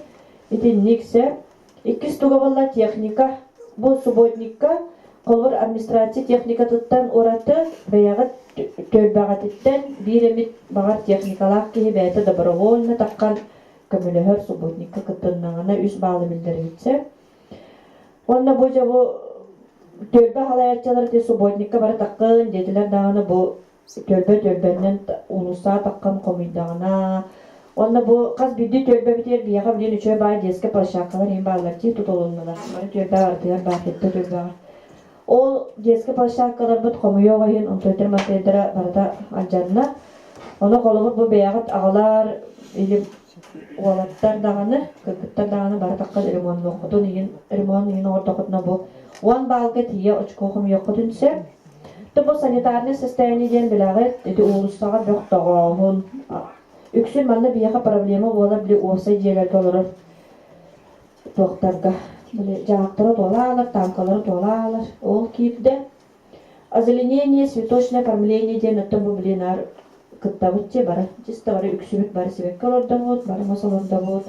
İtinlikse, ikis tuğa bolla teknika. Bu subotnikka kolur administrasiya teknika tuttan oratı bayağı tölbağatitten bir emit bağır teknikalaq kihi bəyətə добровольно takkan kömülühör subotnikka kıttınlağına üst bağlı bildirilse. Onda bu tölbe halayatçaları de subotnikka barı takkın dediler dağını bu tölbenden ulusa takkan komidağına. Onda bu kaz bildi tölbe biter biyağa bilen üçe bağır deske paşakalar hem bağlar ki tutulunmalar. Barı tölbe artıyor bahette tölbe var. O deske paşakalar bud komuyor gayın ontöytür mateydara barıda alcanına. Ona kolumur bu beyağıt ağlar ilim oğlattar dağını, kırkıttar dağını barı takkan irimonlu okudun. Irimonlu orada okuduna bu. Oğan bağlı tiye uçkoğum yokudunse. Bu sanitarne sistemi diyen bilağı dedi ulussağa yok dağağın. Üksün manna biyağa problemi ola bile olsa diyelerge olur. Doktorga. Жақтары тола алыр, тамкалары тола алыр. Ол кейіпді озеленение, цветочное оформление ден өттім бұл білен кытта бұтте бары. Жесті бары үксібік бары себек колорда бұд, бары масалорда бұд.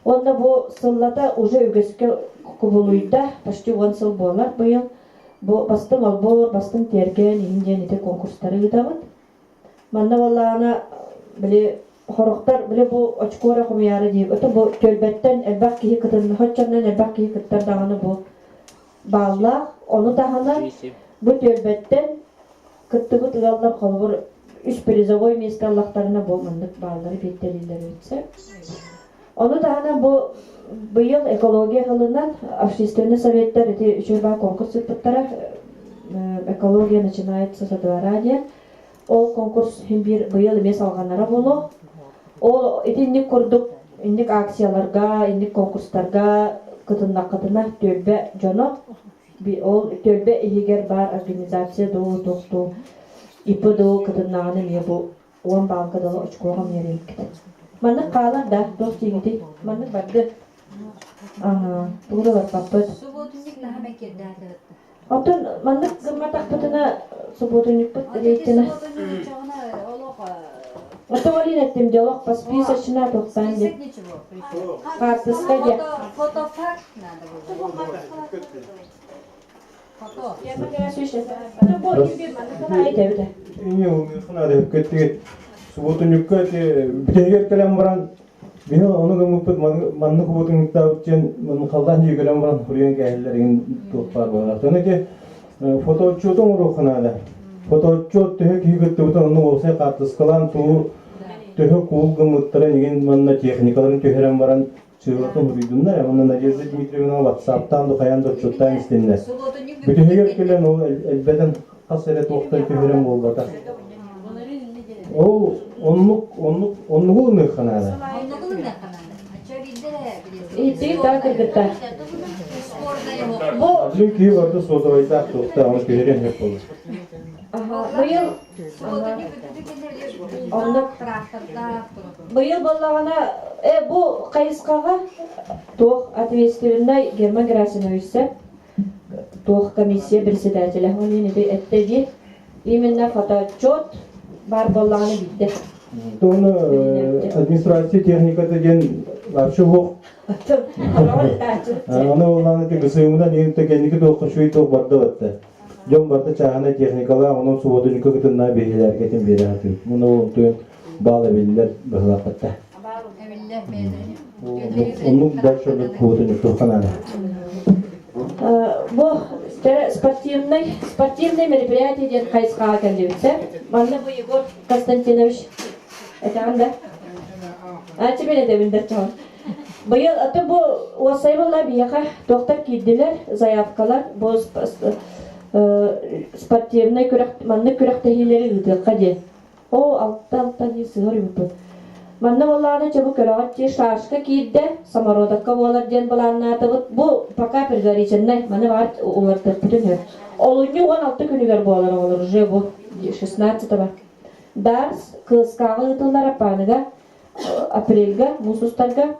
Онда бұл сыллата уже үгеске күбілуйда почти 10 сыл болар бұйыл. Бұл бастың албор, бастың терген, еңден ете конкурстары ұйда бұд. Манна болағына біле Хорохтар биле бу очкора хумяары дип. Өтө бу төлбөттөн элбак кии кытын, хоччоннан элбак кии кыттар даганы бу балла, onu даганы бу төлбөттөн кыттыгы тыгаллар колбур үч призовой месталлактарына болмандык баллары беттелилер өтсө. Onu даганы бу быйыл экология кылынан общественный советтер эти үчөба конкурс өттүктара экология начинается со двора диен. Ол конкурс hem bir быйыл эмес алганнара болу. Ол инник курдук, инник акцияларга, инник конкурстарга кытына төлбе жоно. Ол төлбе егер бар организация ду токту ипы ду кытынаганы ме бу 10 балга дала очкога мерек. Маны калар да достигити, маны барды. Ага, тугда бар паппет. Суботунник daha bekirdi. Отон маны гырматак пытына суботунник пыт дейтина. Суботунник чагына олоqa. Отовалин еттим диалог по списочна тоқтан деп. Картыска де. Фотофак надо было. Фото. Я магара сөйші. Бұл ебе маны айт әуді. İyi olmuyor. Hına da hükketti. Subotunlukka biteyger kelem baran. Beni onu gömüp manlı kubotunlukta için manlı kaldan diye kelem baran. Huriyen gehillerin toplar baran. Sonra ki fotoçotun uğruğuna da. Fotoçot tühek hükketti butan onu olsa kartıskalan tuğu tühek kuğul gımıttıran egen manna teknikaların tüheren baran. Çığırtın huruyduğunlar ya. Manna Nadezda Dimitrievna WhatsApp'tan da kayan da çottan istenler. Biteyger kelem o elbeden kaseret oqtan tüheren bol bata. O onluk olmuyor kanada. İyi daha kırgıtta. Çünkü orada sodavayda toxta onu tüheren hep olur. Быйыл боллагана бу кайыскага тох ответственный Герман Герасимович тох комиссия председателя он не эттеди именно фотоотчет бар боллаганы битте. Тону администрация техникада ден вообще жоқ. Аны оланы тек сыйымдан енте кеники токушуй ток барды батты. Жон барды чагана техникалар онун субодунка кытына бейлер кетин бере атып. Муну төн балы белилер быхлакта. Onun başarılı kuvvetini kurkanada. Bu спортивный мероприятие ден кайсқа келдебитсе. Манна бу Егор Константинович. Это анда. Тебе не дебиндер чаган. Быйыл аты бу осайбалла бияка доктор киддилер, заявкалар бу спортивный күрәк манны күрәк тәһилләре үтә каде. О, алттан сыгыр юпы. Манна болланы чабу көрөгөт шашка кийде самородакка болар ден баланнаты бу пока предварительно маны бар уларты бүтүн. Олуню 16 күнүгөр болар олар уже бу 16-го. Дарс кыскагы тылдар апаныга апрельга мусустарга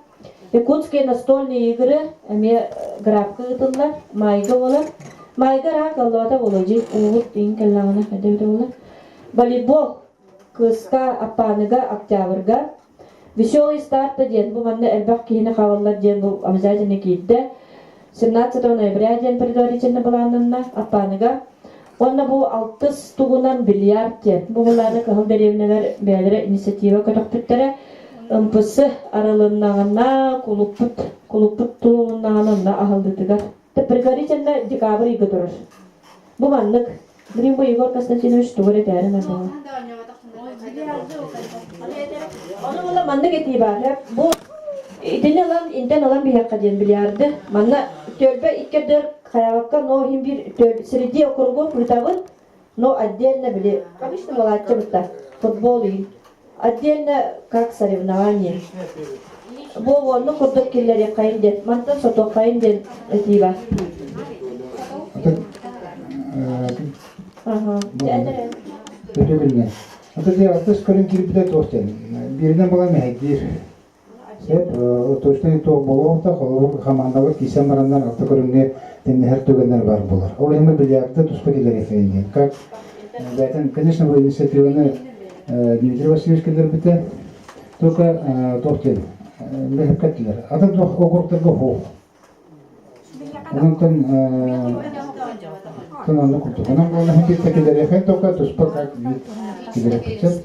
Якутские настольные игры эме графка тылдар майга болар. Майга рак аллата болажи уут тин келлана хадевде болар. Волейбол кыска апаныга октябрьга Веселый старт ден бу манна элбак кийине хаваллар ден бу обязательно кийде 17 ноября ден предварительно баланына апаныга онна бу 6 тугунан бильярд ден бу буларны кыл деревнелер бәлере инициатива көтөктүктөрө МПС аралыгына кулуппут тулугунна ахылдытыгар предварительно декабрь иге турар бу маннык Гринбо Егор Константинович тугуре тәрен анда Onu valla manna getiği var hep. Bu İnden alan bir hakka diyen bilyardı. Manna tölbe ikkedir kayavakka no him bir tölbe. Sredi okurgu pürtavın no отдельно bile. Kabiştim valla atça bıtta. Futbol iyi. Отдельно как соревнование. Bu onu kurduk killeri kayın den. Mantan soto kayın den etiği var. Aha. Öyle bilmem. Hatta diye atış körün kirip de tosten. Birden bana mehdir. Hep o tosten to bolokta kolu hamandalar kisem marandan atı körünne den her tögenler var bular. O hem bilyarda tuspakiller efendim. Как zaten конечно bu inisiyatиваны Дмитрий Васильевич келер бите. Только тоқтен. Мехкатлер. Адам тох округтарга хо. Онтан Тонанды куртук. Анан болна хем бит келер эфен тока туспак келер бите.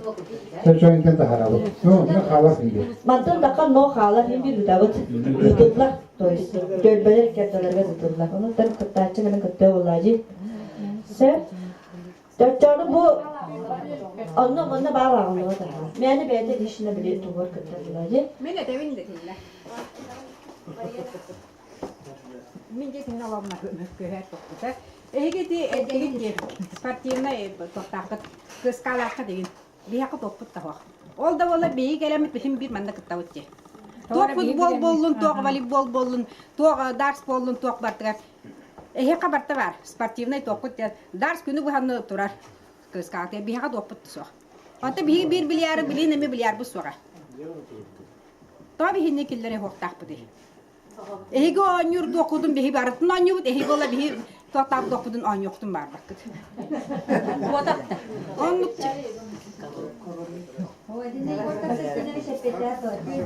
Тәҗәйдән дә харабы. Ну, халас инде. Mantın dakika no halar hem bir davut tutullar. То есть tölbeler kertelerge tutullar. Onu da kıttaçı gelen kıtta olacı. Sen Dörtçanı bu onunla bağlanmalı da. Meni bende dişine bile tuvar kıtta olacı. Mene de vinde killa. Minge sen alamma köher tokta. Ehgeti etgeti partiyana tokta kıskalakka degin. Bihaqı toput tawaq. Ol da wala beyi gelemet bihim bir manda kıtta wutje. Tok futbol bollun, tok voleybol bollun, tok dars bollun, tok bartgar. Ehqa barta var. Sportivnay tokut dars günü bu hanı turar. Kıskalakta bihaqa toput soq. Ata bihi bir bilyar bilin nemi bilyar bu soqa. Tabi hinne killere hoqtaq budi. Ehge anyur dokudun bihi baratın anyut ehge ola bihi toqtaq dokudun anyuqtun bar bakıt. Botakta. Onlukça.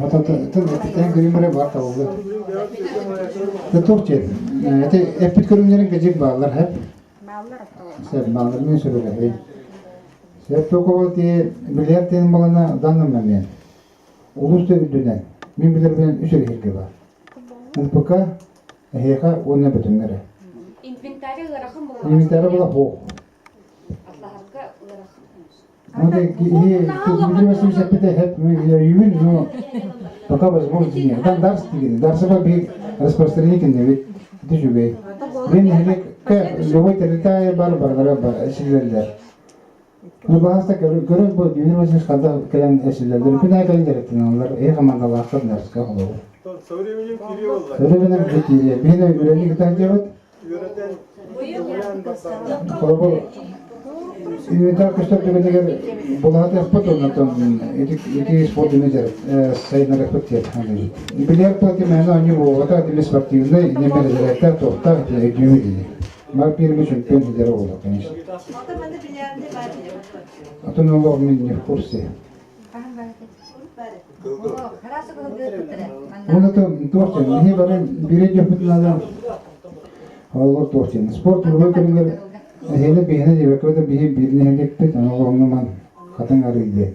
Hatta ten grimere var da oldu. Toqten. Ete epit körünlerin gecik bağlar hep. Bağlar atı. Sen bağlar mı söyle? Sen toqo diye bilyar tenin balana danım men. Ulus da üdünen. Min bilir bilen üçe hirge var. Mutlaka ehqa ona bütünlere. İnventari bula ho. Onda bilmesi sepete hep yümin no пока возможно нет. Там дарс değil. Darsa var bir распространение kendine düşüyor. Ben hele любой территория бар esirler. Bu bahasta görün bu üniversite kadar gelen esirler. Bir daha gelen gerektiğini onlar. Mandalar kadar ders kalıyor. Современник период. Öyle bir bir de öğrenci giden cevap. Kolay İnventar kışta tüketilir. Bulat export ondan iki sport manager sayın export yap. Bilyar plati mena anyu bu vata dilis sportivne ne menajerler tohta ediyor dedi. Mar bir gün şampiyon lideri oldu kanış. Atın oğlu min kursi. Onu da tohta ne var bir yapılan olur tohta. Spor turnuva kırılır. Hele bihine de bakıda bihi birine helekti tanıyorum man katın arıydı.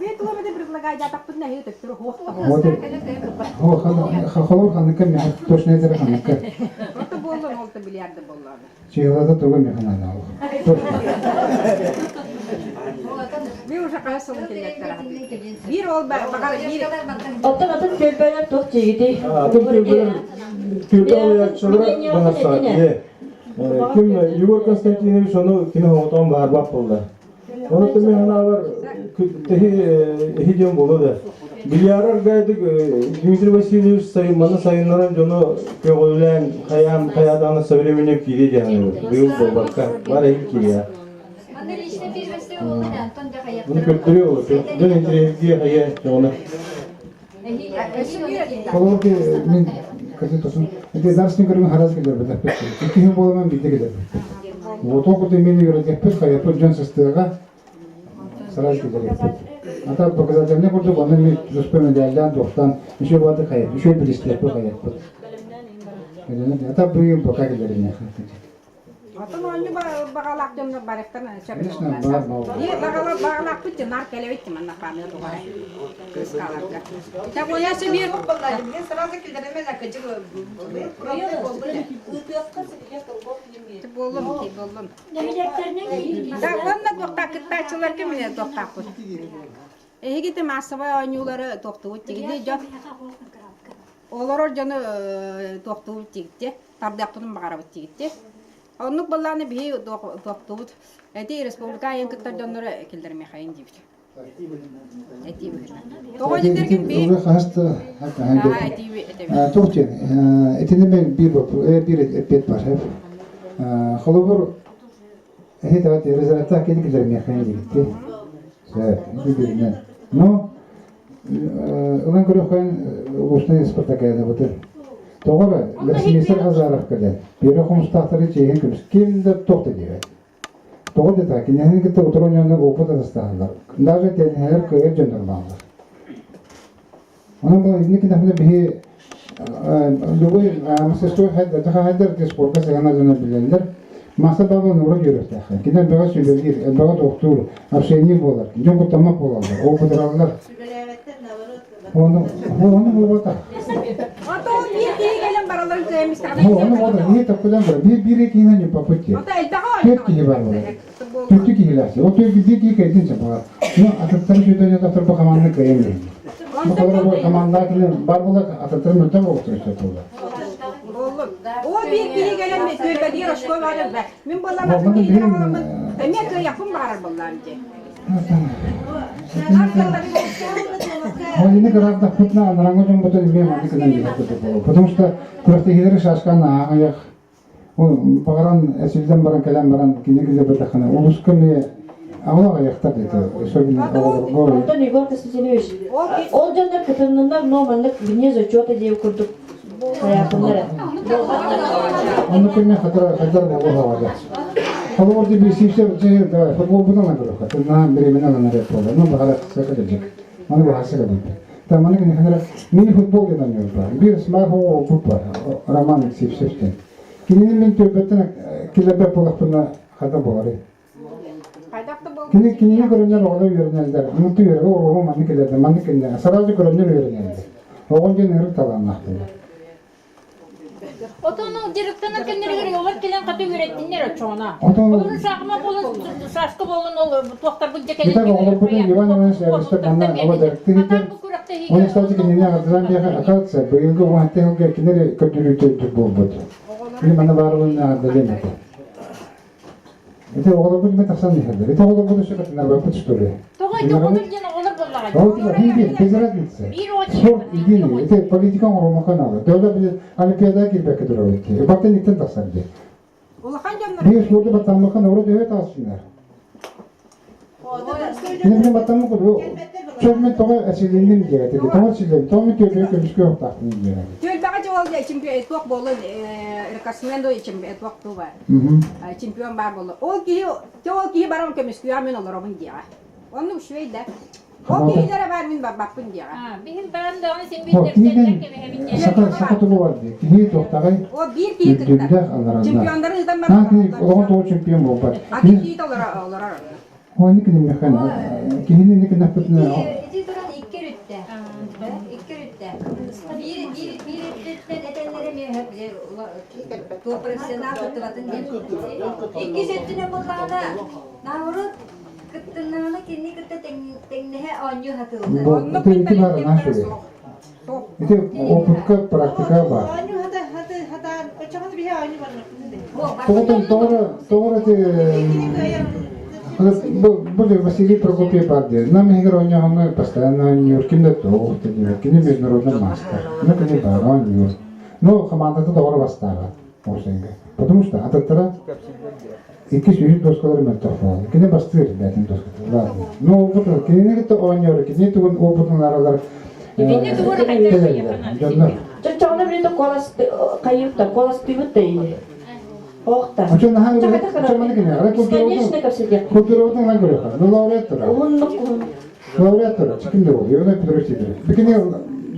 Bir kilometre предлагай я так подна хе так хохта. Вот. Хохолор ханка мя точно это ханка. Ото боллон олта билярды боллады. Чиглада туга механа нал. Точно. Bir уже кайсыл келеттер. Bir ol багар bir. Отын tölbeler toq jeydi. Türkiye bahasa. Kim Igor Konstantinovich onu kino hoton barbap oldu. Onu da mehana var. Hidyon bolu da. Bilyarar gaydık Dmitri Vasilyevich sayın bana sayınlaran onu köğülen kayadanı söylemine kiri canı. Büyük bol bakka. Var ki ya. Bunu kötülüyor. Dün indireyim hayır onu. Olur ki min kasih tosun. Itu ders ni kerana haras kejar betul. Iki him bolan bitti kejar. Oto ko temin yürü yapıp kayıp can sestığa saray kejar. Hatta bakacağım ne kurdu bana mi düşpeme değerlen dosttan bir şey vardı kayıp. Bir şey bilişti yapıp kayıp. Hatta bu yıl bakar kejar ne. Atan oyunu bagalak dönüp baraktan Конечно, bağır. Niye bagalak bitti nar kelebek mi anla kamera doğru. Kız kalarga. Ya bu yaşı bir Bolum. Da bana dokta kıtaçılar kimine dokta bu. Gidi masava oyunları dokta bu tigdi job. Olur canı dokta bu tigdi. Tabdaqtın bagara bu tigdi. Onluk ballarını bir dokta bu. Eti respublika yan kıtar donları kildirme hayın gibi. Eti bu. Doğru derken bir. Doğru hasta hatta hangi. Eti. Tohçen. Etinde ben bir et var hep. Xolobur heta rezalata kedik kedirme hayın gibi. Evet, birbirinden. No, ulan görüyorken uçtan ispartakayda bu tür. Doğru, resmiysel azaraf kadar. Bir okumuş tahtları çeyin kımış. Kim de tohta diyor. Doğru da ki nehin kitte oturan yanında opa da stahanlar. Daha da her köye göndermezler. Ona bu ne ki de bir lugu mesela daha hader disporka segana bilenler. Masa baba nuru görüyor. Kine böyle söyledir. Baba doktor, hapşeni bolar. Jonku tamak bolarlar. O kadarlar. Onu bu bata. Ata o bir gelen baraları sevmiş tabii. Onu o da niye tapıdan var. Bir iki inanıyor papatya. Ata el daha Tek ki var burada. Tek ki hilası. O tek bir kedin çapa. Ne atatları şöyle ya da tarpa kamanlık kayemli. Bu kadar bu kamanlar ki var burada atatları mütem olsun işte burada. O bir gelen mesele diye aşkı var be. Min ballarına bir gelen ama emek yapım var ballarınca. Ini kerana fitnah orang orang betul ini mati kena juga. Потому что kurang hilir şaşkan ayak. O pagaran esilden baran kelam baran kini kini betakana. Ulus kami Allah ayakta dedi. Söylediğin olur. Антон Егор Константинович, ол жандар кытымныңдар номанлык бине зачёты деп курдук hayatınları. Onu kime kadar olur var. Kalau orada bir sivse şey futbol bundan ne olur? Tırnağı birimine alanlar yapıyorlar. Ne bakalım sakacak. Onu bu hasıla değil. Tamam ne kadar mini futbol oynanıyorlar. Bir smart o futbol. Raman sivseften. Kinin ben töbetten kilebe polakpına hata boğarı. Kinin görünler oğlu yürünler. Mutlu yürü o manikelerden manikelerden. Saraycı görünler yürünler. Oğunca nehir talanlaktı. Oto'nun direktörüne kendine yollar gelen katı ürettiğinler çoğuna. Onun şahma bolun şaşkı bolun olur. Doktor bu cekeli. Bir tane oğlum bugün Ivan işte bana hava direkti gitti. Onun sadece kendine kadar bir akatsa. Bu yılda o hatta o kendine kötülüğü buldu. Bir bana var onun adını. İşte oğlum bugün tasan diyorlar. İşte oğlum bugün şu kadar bakıp tutuyor. Toğay da olur gene olur bunlar. O da hindi bezerat gitse. Spor ilgili. İşte politika olma kanalı. Devlet bir olimpiyada girmek duruyor ki. Bakın itten tasarladı. Bir sporda batanlık kanalı devlet alsınlar. Benim batanlık o. Çözme toğa esildiğim diye dedi. Toğa esildiğim. Toğa mı kötü kötü yok taktım diye. Çölbağacı oldu çimpiyon etwak bolun rekasmendo çimpiyon etwak tu var. Çimpiyon bar bolu. O ki baram kemiskiyor men olur onun diye. Onu şöyle. O kilere var min bakın diye. Bizim ben de onu sen bir defterler gibi hem Sakatı var diye. Kihi tohtagay. O bir ki kıtlar. Çempiyonların izden var. Ha ki o toğ çempiyon bu var. Aki ki olur. O ne kadar mekan. Kihi ne kadar fitne. İki duran iki rütte. İki rütte. Bir etenlere mi hep profesyonel tutulatın diye. İki settine bakana. Navurut kıttırlarına kendi kıtta teknehe anyu hatırlar. Bu iki var lan şöyle. İşte o putka praktika var. Anyu hata o çamat bir anyu var. Doğru te Был Василий Прокопьев Бардин. Нам играл он постоянно Нью-Йоркин то, Нью-Йоркин международный мастер. Ну, не бар, он Нью-Йорк. Но команда то добро восстала. Потому что от этого iki sürü doskaları metafon. Kine bastır zaten doskalar. No, bu kine to oynuyor. Kine to o bunlar. Yine doğru kaydı. Çocuklar bir de kayıpta, kolas tüyüt değil. Oğta. Açın hangi çamanı kine? Ara Конечно, ко всяким. kulturu lan görüyor. No laureat tura. Laureat tura. Çıkındı o. Yöne pidrosiydi. Bikine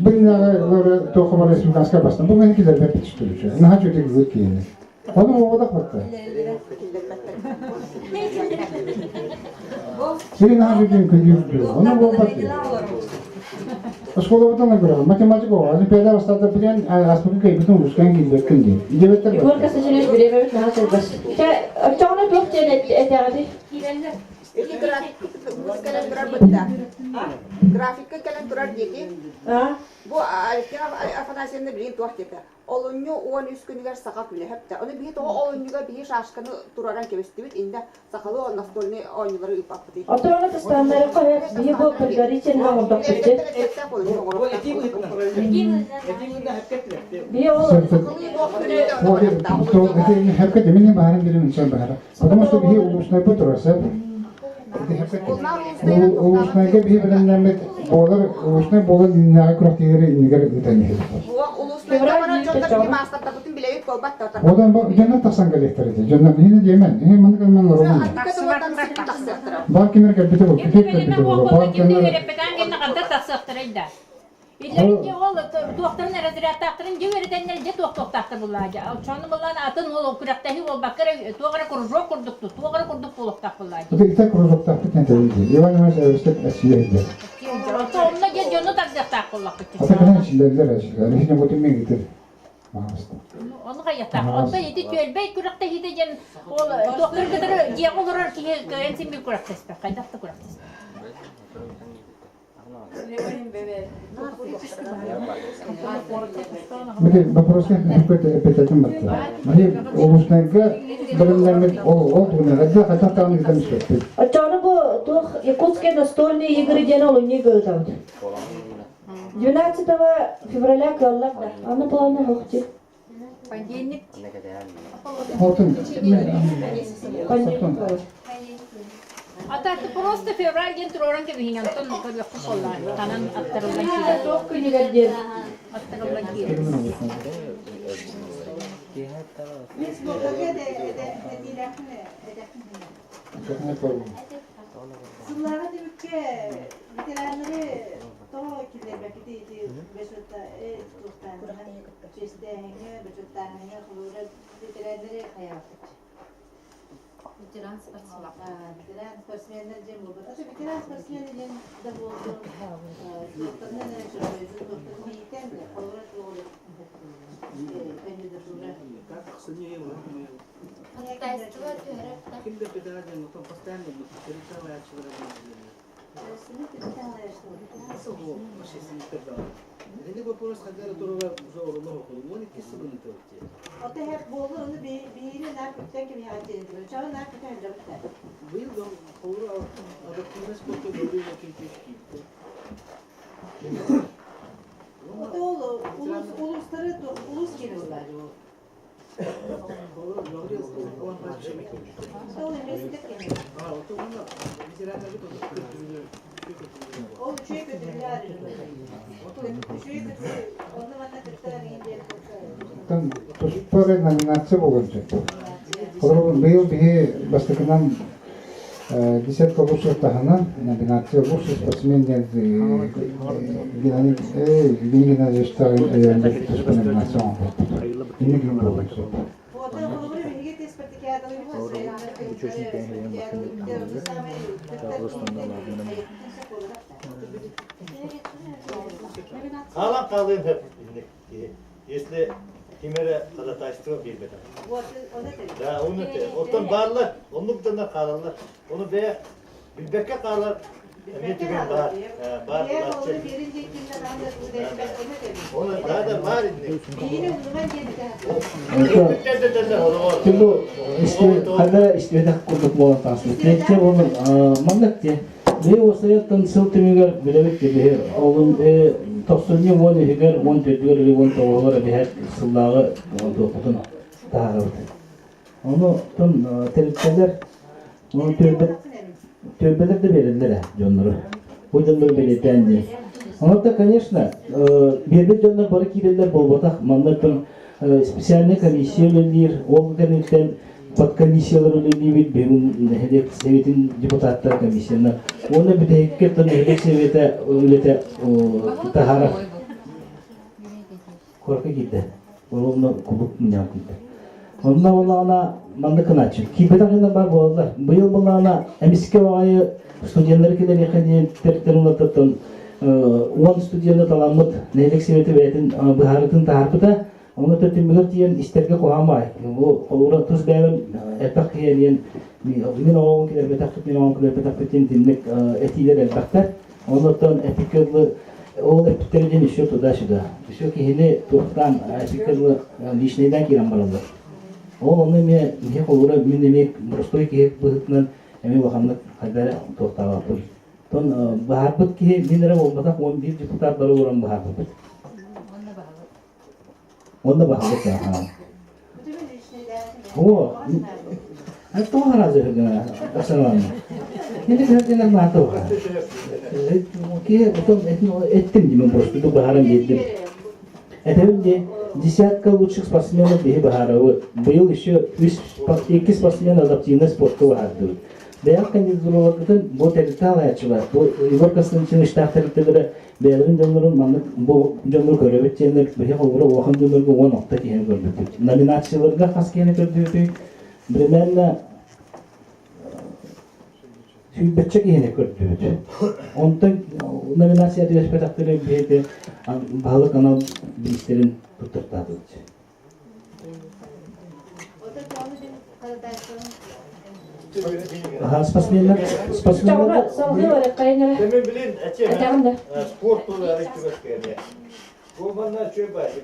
bunlar laureat to kamera respublikanska bastın. Bu beni kiler hep çıkıyor. Ne hacı öteki zıkkiyini. Onu o da baktı. Senin hangi gün kıyıyordu? Onu bu baktı. Школа на говорила, математика, они педал остаток прям, а аспекты кайбитон ускан гилбек кынди. Идебеттер. Егор касачылык беребет на хасылбас. Чоңна тоқ жеде этегади. Графикка келен турар деди. Bu Afanasyen'de bilin tuah tepe. Olunyu 13 günler saka güle hepte. Onu bir to olunyuga bir şaşkını turaran kebestibit inde sakalı o nastolni oyunları ipaptı. Atona tastanları koyar. Bir bu pergariçen var orada çıktı. Bir o Hep demin baharın birim insan bahara. Потому что bir ulusuna puturasa. Ulusuna bir bilimlenmek boğlar ulusuna boğlar dünyaya kuraktileri nigar eteni. Odan bu cennet tasan galekterdi. Cennet yine Yemen. Hem mantık Almanlar olmadı. Bak kimler kalbite bu. Küçük kalbite bu. Bak kimler. İlerince ol, doktorun razriyat taktırın, cevherden de doktor taktır bullaca. Çoğunu bullan atın ol, kuraktahi ol, bakara, tuğara kurujok kurduktu, tuğara kurduk buluk tak bullaca. Bu da ita kurujok taktı kenteliydi. Yavan üniversite asiyeydi. Çoğunla gel, canı takacak tak bullak. Atakan içindeler aşıklar. Hiç ne mutluyum gitti. Onu kayatak. Onda yedi tölbey kuraktahi de can, doktor kadar diye olur ki ensin bir kuraktasper, kaydaktı kuraktasper. Jadi вопросы опять мат. Они улуснайга bilimlenmek olduğunu da hatta tahmin etmişler. Ачаны bu тух Якутские настольные игры ден олуни гылдат. 12 февраля каллар. Аны планы хохти. Понедельник. Алтын. Понедельник. Атакты просто февраль ген туроран ке бихин антон кабы кусоллар. Танан аттырылган кире. Тоқ күнігер ден. Аттырылган кире. Biz burada Sıllara dibükke bitirenleri toğa kiler belki de beşotta tuğtan çeşitlerine beşotlarına kulura bitirenleri hayatı. Bitiren sportsmenler cem oldu. Tabii bitiren sportsmenler cem de oldu. Doktorlar ne yapıyor? Doktorun biten de kulura kulura. Bence de kulura. Kimde pedagogya mutlaka postanede mutlaka Nasıl bu şeysini pedagog? Dedi bu polis kadar doğru zorlu okulu. Bunu kisi bunu tövbe. O da hep bollu onu bir ne yapacak gibi hatırlıyor. Çağın ne yapacak da. Bu yıl da doğru adaptörüne sportu doğru yapıyor ki. O da uluslararası ulus geliyorlar o. Според номинация bo'lgan. Qolgan bu bir bastakidan десятка лучших тахана номинация лучший спортсмен yani Ligina Jeştar'ın ayağında tutuşu nominasyon. Yine gün oldu. Kalın hep. Если Кемере Казатайство bir beden. Да, onu te. Ondan barlar, onun da kalırlar. Onu be bilbeke kalır. Onu daha da var idi. Şimdi işte kada işte de kurduk bu taslı. Tekte onun mandak diye. Ve o sayıdan sıltımıgar bilemek gibi onun topsunyu onu higar on tedbirli on tavara bir her sıllağı dokutun tarafı. Onu tüm telifler onu tövbeler de verirler canları. Bu canları belirtendi. Ama da, конечно, bir canlar barı kireller bolbatak mandatın специальный комиссиялар, ол кенеттен подкомиссиялар үлелейбит, бегун hedef sevetin депутаттар комиссияны. Оны битекке тон hedef sevete үлете тахара. Корка китте. Олны кубук менен китте. Онда олана манды кыначы. Кибетагында бар болдылар. Быйыл булана эмиске агайы студенттер келер якын тертернотон 10 студентны таламыт hedef sevete бетин быхарытын тарпыта. Onu da tümür diyen isterge koyamay. Bu olur tuz benim etak diyen min oğlum kiler betak min oğlum kiler betak bitin dinlik etiler elbaktar. Ondan epikörlü o epikörden işiyor da şurada. Işiyor ki hele toptan epikörlü lişneden kiran baralar. Onu me olur min demek prostoy ki bıhtından emi bakanlık kadar toptağa yapıyor. Ton baharbıt ki minere olmasak 11 deputat baro oran baharbıt. Onda bahset ya. O. Hatta o hazır gene. Aslında. Şimdi kadar ne yaptı? Ki ettim gibi просто bu baharın geldi. Edemde десятка лучших спортсменов bir baharı. Bu yıl еще 2 спортсмен адаптивный спортқа vardı. Değer kandidatularının bu tercihler açılar. Bu Evropa'nın için iştahları Belir'in canlıların manlık bu canlı görevet canlılar bir havura vakın canlıları 10 nokta kiyeni gördük. Nominasyonlarga has kiyeni gördük. Bremen'le Hübbetçe kiyeni gördük. Onda nominasyonu yaşadıkları bir de bağlı kanal bilgisayarın tutartadı. Спортсменler Demin bilin açayım. Spor turu arayıştırmak yani. Bu bana şöyle bakıyor.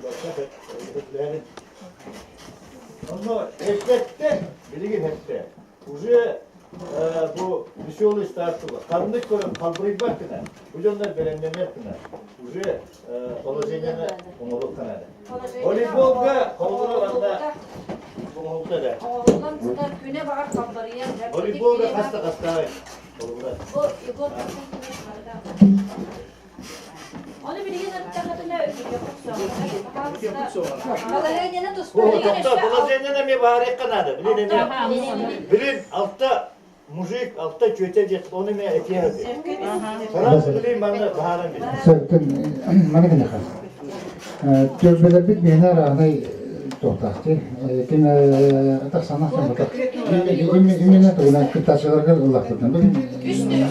Ama hepte bilgin hepte. Уже bu веселый старт var. Kandık koyun kaldırıp bakına. Bu canlar beğenmemek kına. Уже положение onu kanadı. Voleybolda kovulanda Oldu da. Oğlum tutar güne bakar kaldırıyor. Voleybolda hasta oldu. O Igor onu bilgin takatına Положение Положение mi bari kanadı. Bilin altta mujik altta çöte jet onu me etiyor. Sana bilin bana baharın bilin. Söktün mana gene xas. Tövbeler bit mehna rahnay toxtaxtı. Kin atak sanaqtan batak. Imine to'g'lan kitaçalarga uloqtirdim.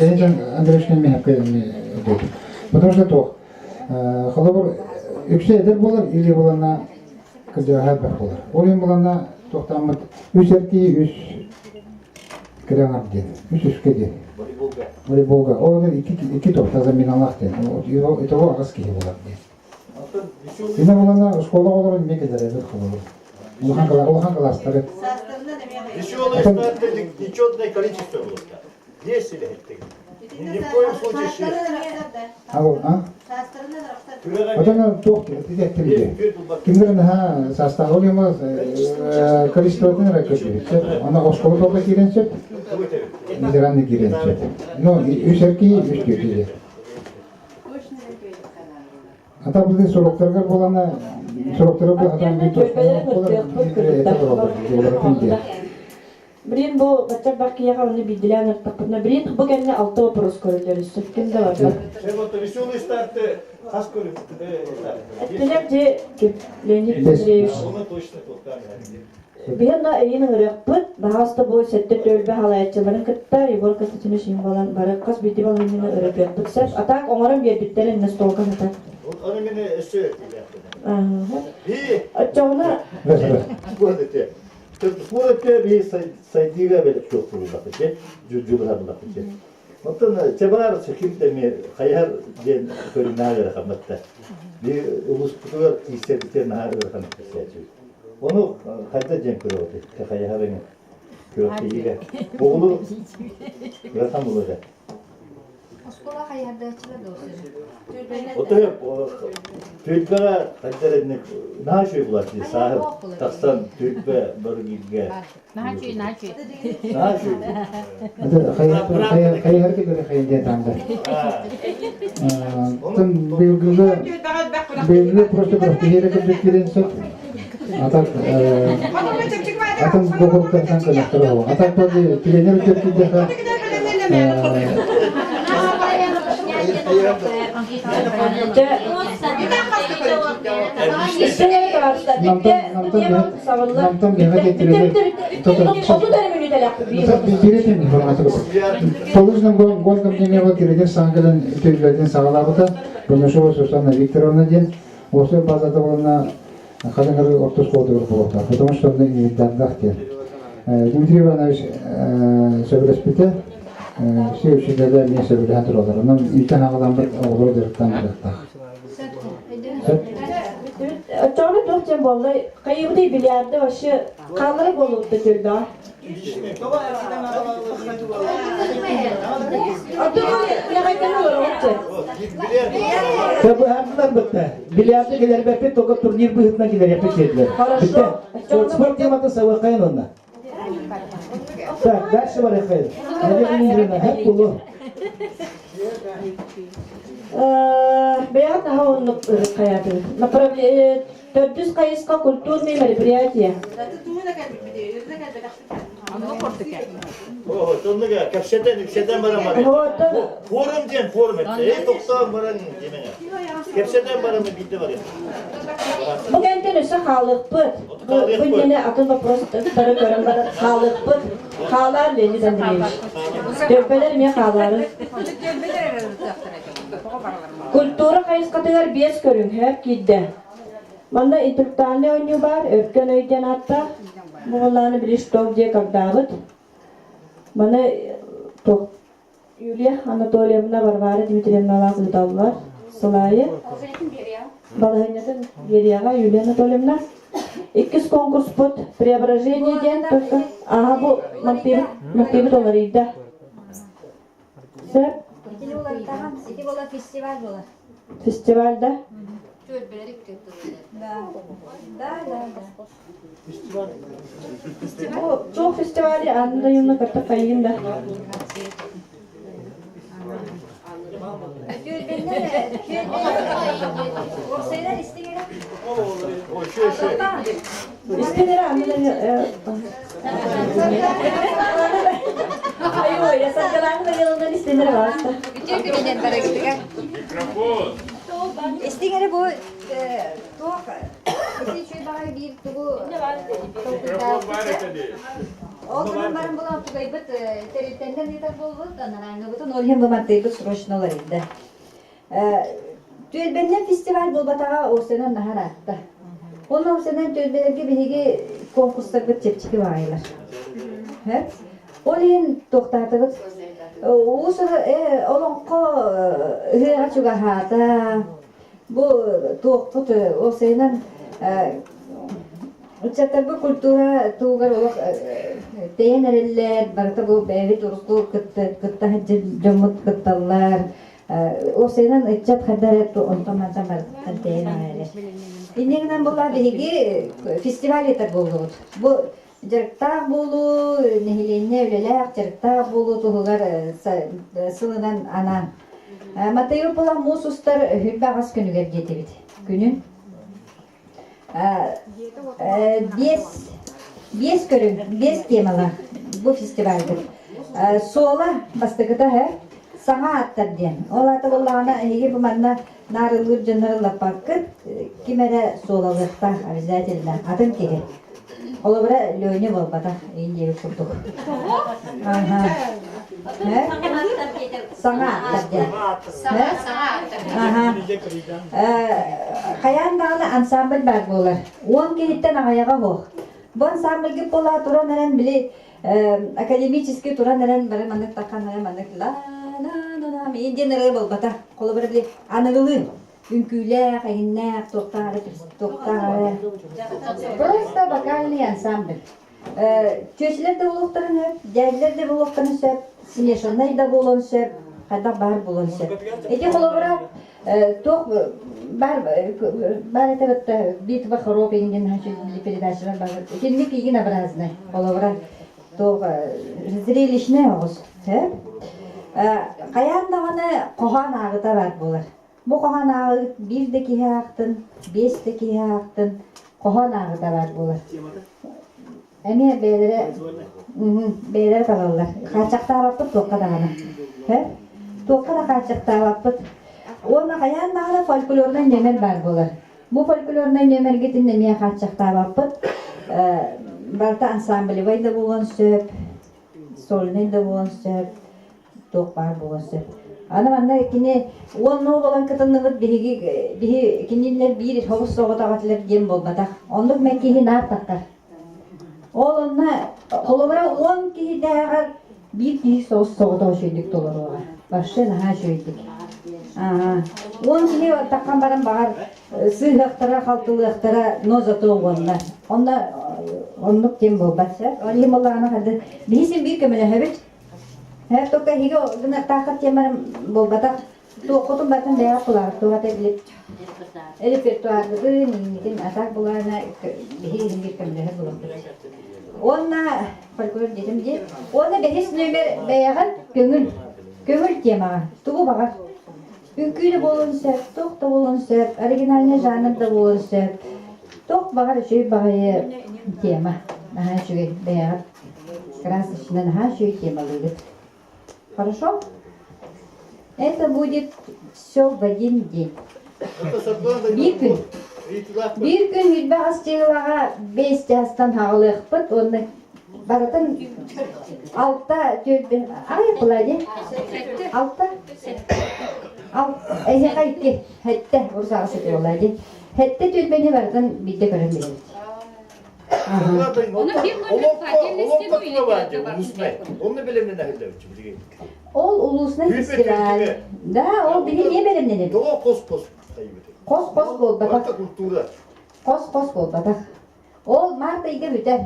Denejan Andreshkin men haqqa dedi. Потому что то xalabur yüksek eder bolar, ili bolana kıcahat bak bolar. Oyun bolana toxtamıt 3 erkeği 3 kıranat dedi. 3 üskedi. Voleybolga. Onlar iki toxtaza min Allah dedi. O ağız ki bolar dedi. Yine bolana şkola olur mi kezer eder xalabur. Улахан класстары. Веселый старт это нечетное количество было. 10 или это. Ни в коем случае 6. Потом тоқ директор. Kimlerin ha sastava olmaz. Количестводан rakıp. Ona şkola topa girençep. Nizaranı girençep. No, 3 erkeği 3 kötüydü. Hatta bu soroklarga bolana soroklara bu adam bir Брин бу бача бакия хавны бидлән тапна брин бу гәнне 6 вопрос көрүлөр үстүккендә бар. Вот веселый старт хас көрүп. Телек же Леонид Петрович. Onu точно тоқтамайды. Бияна эйин рөхпөт баһаста бу сетте төлбе халаячыларын кытта Егор Костянтинович балан бары кас бити баланы өрөп битсеп атак оңором бербиттерин не столган атак. Onu mene эссе. И Ачауна смотрите. Смотрите, ви сайдига белек çok kurulmak için, cücüler bulmak için. Ondan çabalar çekimde mi hayal den körünler rahmetle. Bir ulus tutuyor hissettiklerini harbi rahmetle. Onu hadda cenk kuruyordu. Hayal benim. Köpeğiyle. Oğlu rakam olacak. Oskola hayırda açılır da O da hep Türklara hadderedin ne şey bular diye sahip taksan Türkbe bölgeye. Naçı. Ne şey? Hayır hareketleri hayır diye tamda. Tüm bilgiler prosto kırıktı. Yere kırıktıkların sot. Atan dokuruklardan kırıktır o. Atan tabi pilener Türkiye'de Namtan gene getirilir. Biri informasyonu. Sonuçta gol kampanyaya bakıyoruz. Sangalan Türklerden sağlamakta. Bunu şu Susana Viktorovna diye. Osu bazada bulunan kadınları orta şkolda grupta. Потому что он дандах diye. Дмитрий Иванович söylespite. Şey üçüncüler niye söyledi hatırlar. Onun ilten ağlan bir oğlu direkten bıraktı. Çoğunu dokçam vallahi kaybı değil bilyardı başı kalları bolup da türlü. Tabi hamlar bitti. Bilyardı gider bepe toka turnir bıhıtına gider yapıp yediler. Bitti. Spor tematı savakayın onunla. Так, дальше барахай. Надежда hep dolu. Беят daha onu kaydı. Направление Tördüz kayıska kulturni merbriyatiye. O tonlu gel kapşeden baramadı. Forum diyen forum etti. Doktor baran demene. Kapşeden baramı bitti var ya. Bu kentin üstü halık pıt. Bu yine akıl vapros tarı görün var halık pıt. Halar leni dendirmiş. Dökbeler mi haları? Kultura kayıskatılar biyes görün hep gidde. Manda intelektualne oyunu var, örtken öyden hatta. Boğulanı biliş tog diye kagdağıt. Bana tog Yulia Anatolievna Varvara Dmitrievna Lazlıdal var. Sılayı. Balahınya'dan Geriyaga Yulia Anatolievna. İkiz konkurs put. Преображение diyen только. Aha bu maktebi dolarıydı. Sen? İki bola festival bola. Festivalde. Bu çok festivali anında yılına katta kayın da. Orsaylar isteyelim. İstenir anında. Ay öyle saklandı da yanından istenir varsa. Bütün günler para gidiyor. İsteyelim bu çok şey daha bir bu o zaman ben bulan tugaybıt teritenler yeter buldu da naranga bütün olhem bu maddeyi sırışnalar indi. Tüelbenden festival bulbatağa o sene nahar attı. Ondan sonra tüelbelerge birigi konkurslar bir çepçiki varlar. Hep. Olin tohtatıgıt. O sıra olonko hıra çuga hata. Bu tohput o sene uçaklar bu kultura tuğgar olak değerler barıta bu beyli turuslu kıtta cımıt kıttalar. O sene içat kadar ondan mazamar değerler. İnegden bunlar birigi festival yeter buldu. Bu Jarıkta bulu, nehilinne öyleler, jarıkta bulu tuğular sılıdan anan. Matayır bulan musustar hülbağız günüger getibit. Günün. Bies körün, bies temalar bu festivaldir. Sola bastıgıda her sana attar diyen. Ola da Allah'ına hege bu manna narılır canarıla bakıp kimere solalıkta avizateline adım kege. Ola bura löğünü bol bada indiye kurduk. Aha. Sana attar diyen. Aha. Kayan dağlı ansambl var bolar. 10 kehitten ayağa hoğ. Bu ansambl bola turan neren bile akademический turan neren bare manık takan neren manık la Мен ден ыры болбата. Қолы бір біле анығылы. Үнкүйләк, әйіннәк, тоқтары. Просто вокальный ансамбль. Чөчілер де болуқтарын өп, дәгілер де болуқтарын сөп, смешанный да болуын сөп, қайда бар болуын сөп. Эти қолы бұра тоқ бар это битва хороб еңден передачалар бар. Кенмек еген образный қолы бұра тоқ зрелищный оғыз. Қаяндағаны қоған ағыта бар болар. Бұл қоған ағы 1 кеге ақтын, 5 кеге ақтын, қоған ағыта бар болар. Әне бәйлері қалалар. Қачақта алаппыт тоққа дағаны. Тоққа да қачақта алаппыт. Оны қаяндағаны фольклорный нөмер бар болар. Бұл фольклорный нөмер кетінде мен қачақта алаппыт. Барта ансамблевай да болған сөп, сольный да болған сөп. Тоқ бар боласы. Аны кене оны болан кытыннығыт биһи кинилер бир хобус соғытағатылар дем болбатақ. Ондық мен кейі нартақтар. Ол онна қолыбыра 10 кейі дәғар bir кейі соғытағы шөйдік толыр оға. Башы наға шөйдік. 10 кейі таққан барам бағар сыйғақтара, қалтылықтара нозаты оғандар. Ондық дем болбатса. Ол ем олағына қады. Бейсен бір көмілі хөбіт. Только хиго тахат темарым болбатак тоқотун батын даяр кулар тоғата билип репертуарды нигин атак буларына бихи биркемлер булды. Онна фольклор дедим де. Онна бехис нөмер баяган көңүл темага тугу багар. Үкүлү болонса, токто болонса, оригинальный жанрда болонса, ток багар шөй багайы тема. Аха шөй баяган красочный аха шөй тема будет. Хорошо? Это будет все в один день. Bir gün hülbe hastayılağa 5 yaştan hağılıq bıt, onu baratın altta tölbe, ay kılaydı? Altta? Eze kayıttı, hette, orsağı sıkı olaydı. Hette tölbeni baratın bir de görünmeydi. Onu bilemine helde uçum. Ol ulusuna festival. Da, o biri niye bilemlenir? Doğa kos. Kos bol batak. Marta kultura. Kos bol batak. Ol Marta ige büter.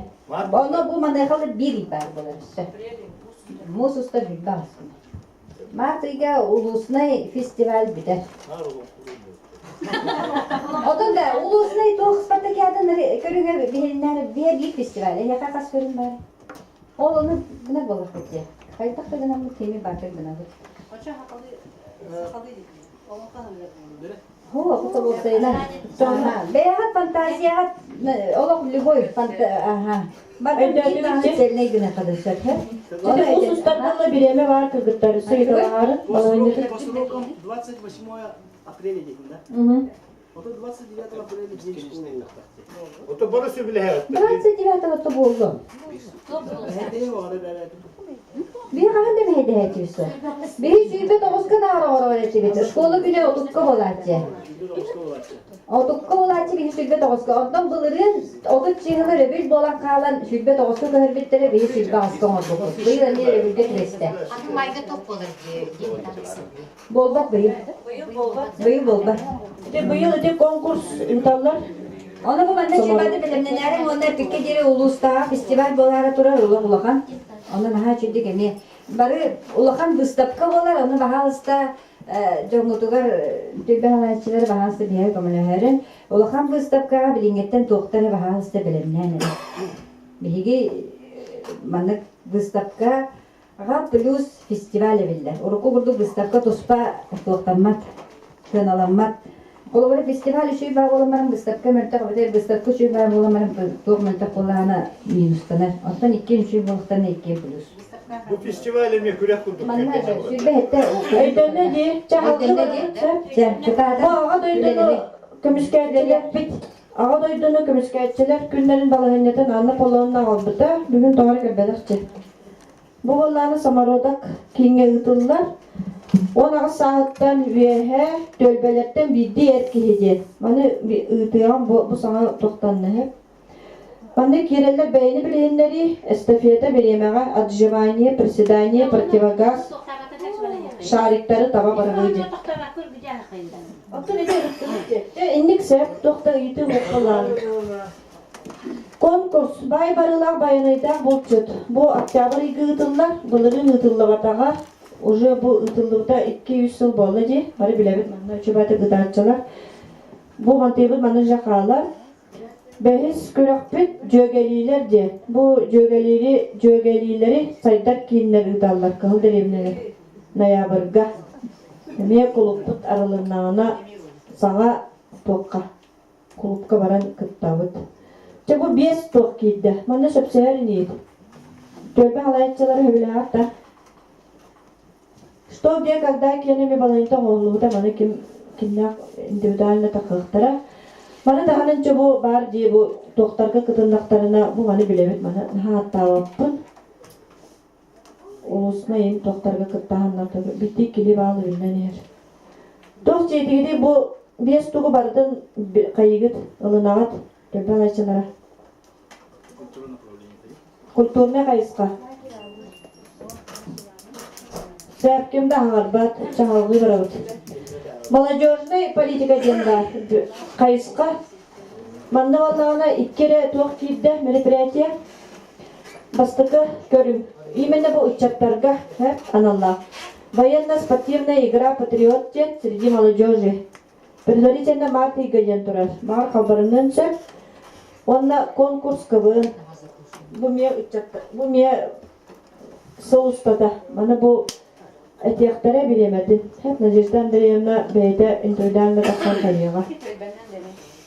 Onu bu mandakalı bir ibar bolar işte. Musus'ta bir baskın. Marta ige ulusuna festival büter. Odan da ulusuna toğıspatta kağıdın körüge bir festival. Yaka kas körün bari. Ol onu buna bolar peki. Kayıtak da gönüllü temi bakır buna bu. Hoca hakalıydı. Ho, bu da olsaydı. Sonra beyaz fantaziya olan любой aha. Bakın bir tane seline güne kadar söker. Ona hususlarla bir eme var kırgıtları sıyırılar. 28 апреля дегенде. Ото 29 апреля день школы. Ото барысы биле хәят. 29-da oldu. Hediye var böyle. Bir kahve mi hediye ediyorsun? Bir şüphe doğuska nara öğretiyor. Şkola günü otukka bolatçı. Otukka bolatçı bir şüphe doğuska. Ondan bulurun otuk çiğneleri bir bolan kalan şüphe doğuska hırbetleri bir şüphe askan otuk. Bir de bir de kreste. Adı mayga top olur diye. Bolbak bıyıl. Bıyıl bolbak. Bu yıl de konkurs imtihanlar. Onu bu benden çıkardı bilimlenerim. Onlar peki deri ulusta festival bolara turar ulakan. Onu daha çözdük emi. Bari ulakan выставка bolar. Onu bahalısda jongutugar tübe halayçıları bahalısda bir yer kameraheren. Ulakan выставка bilingetten tohtarı bahalısda bilimlenerim. Bihigi manık выставка plus festivali biller. Oruku burdu выставка tospa tohtanmat, kınalanmat. Kolları festival işi var olanların выставка mültak öder выставка işi var olanların toh mültak olana minustanar. Ondan 2 işi buluktan 2 plus. Bu festivali mi kürek kurduk? Manna şübe hette. Öydönne di, çağıldı ağa doydunu kömüşkerçiler bit. Ağa doydunu kömüşkerçiler günlerin balahenneten anlap olanına aldıda bugün doğru köbelikçi. Bu olanı samarodak kinge ıtıllar. 10 saatten üyehe dölbelerden bir diğer kihidi. Bana bir ıtıyan bu sana toktanlı hep. Bana kireller beyni bilenleri estafiyete bir yemeğe adjivaniye, prisidaniye, protivagaz. шариктары таба барагыйды. Оттон инник сеп тохта ити оқылан. Конкурс бай барылар баянайдақ болчут. Бу октябрь игытыллар, былырын ытыллабатаға уже бу ытыллыбыта 200 жыл болды де. Бары билебет манна үчүбаты гыдаатчылар. Бу мантебит маны жақалар. Бәхис көрөкпет жөгелилер де. Бу жөгелилери сайдар кийинлер ыдаллар кыл деремнелер. Ноябрга. Ме клубтут аралыгына саңа тоққа. Клубка баран кыттабыт. Бу 5 тоқ кийди. Мана сөпсәр инейди. Төбе алайчылар хөбүләтта. Что где когда кенеме балайта голлуда мана кимнак индивидуально такыктара. Мана таханын чобу бар ди бу тоқтарга кытындактарына бу маны билебет мана хаттабаппын. Улусна ен тоқтарга кыттаганнарда бити килип алып билненер. Тоқ жетигиди бу 5 тугу бардын кайыгыт ылынагат төбе алайчылара. Культурный кайыска. Сәпкемді аңарбат, чағалғы барабыт. Молодежный политика денда кайыска. Манда валлағына иккере тоқ кейді мероприятие. Бастықы көрім. Именно бұл учаттарға аналла. Военно-спортивная игра «Патриот» среди молодежи. Предварительно марта игаден турар. Бар қалбарынан сөп. Онна конкурс кыбын. Бу ме соустада. Мана бу этияқтара билемедin. Hep Надежда Андреевна бейде индивидуально таққан кайыға.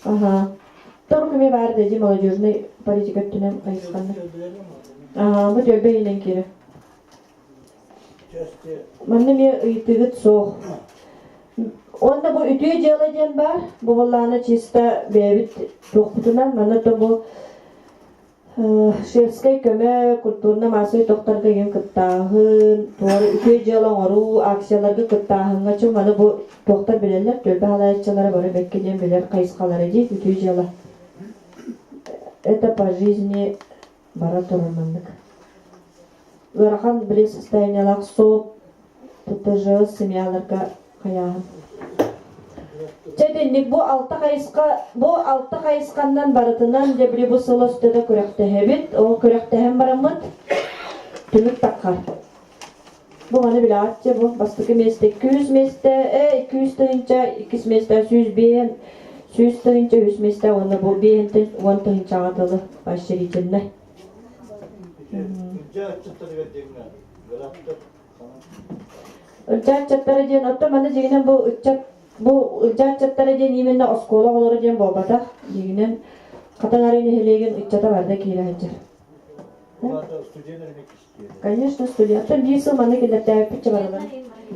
Ага. Торку ме бар деди молодежный политика түнен қайысқанды. Ага, бу төлбейінен кері. Мана ме ұйтығыт соқ. Онда бу үтүй желеден бар. Бу болланы чиста бейбіт тоқпытынан. Мана то бу Шевскай көмө культурна масой тоқтарға ген кыттағын, туары үкей жалан ору акцияларға кыттағынға чу маны бу тоқтар білелер, төлбі халайатчалары бары бәккеден білер қайысқалары де үкей жала. Это по жизни бара тұрмандық. Ырахан біле состояниялақ соп, ТТЖ семьяларға қаяғын. Чеденник бу алты кайыскандан барытынан дебри бу солостыда көрөктөһөбүт, о көрөктөһөн барамыт. Түмүк таккар. Бу аны билатчы бу бастыкы месте 200 месте, 200 тыгынча 2 месте 100 бен, 100 тыгынча 100 месте оны бу бентен 10 тыгынча атылы башчыритинне. Чаттары ден отто маны жегенен бу бу чаттары ден именно оскола олору ден болбата дегенен катаңарын хелеген иччата барда кийләһәҗәр. Конечно, студенттар бийсе маны килдәтә питчә баралар.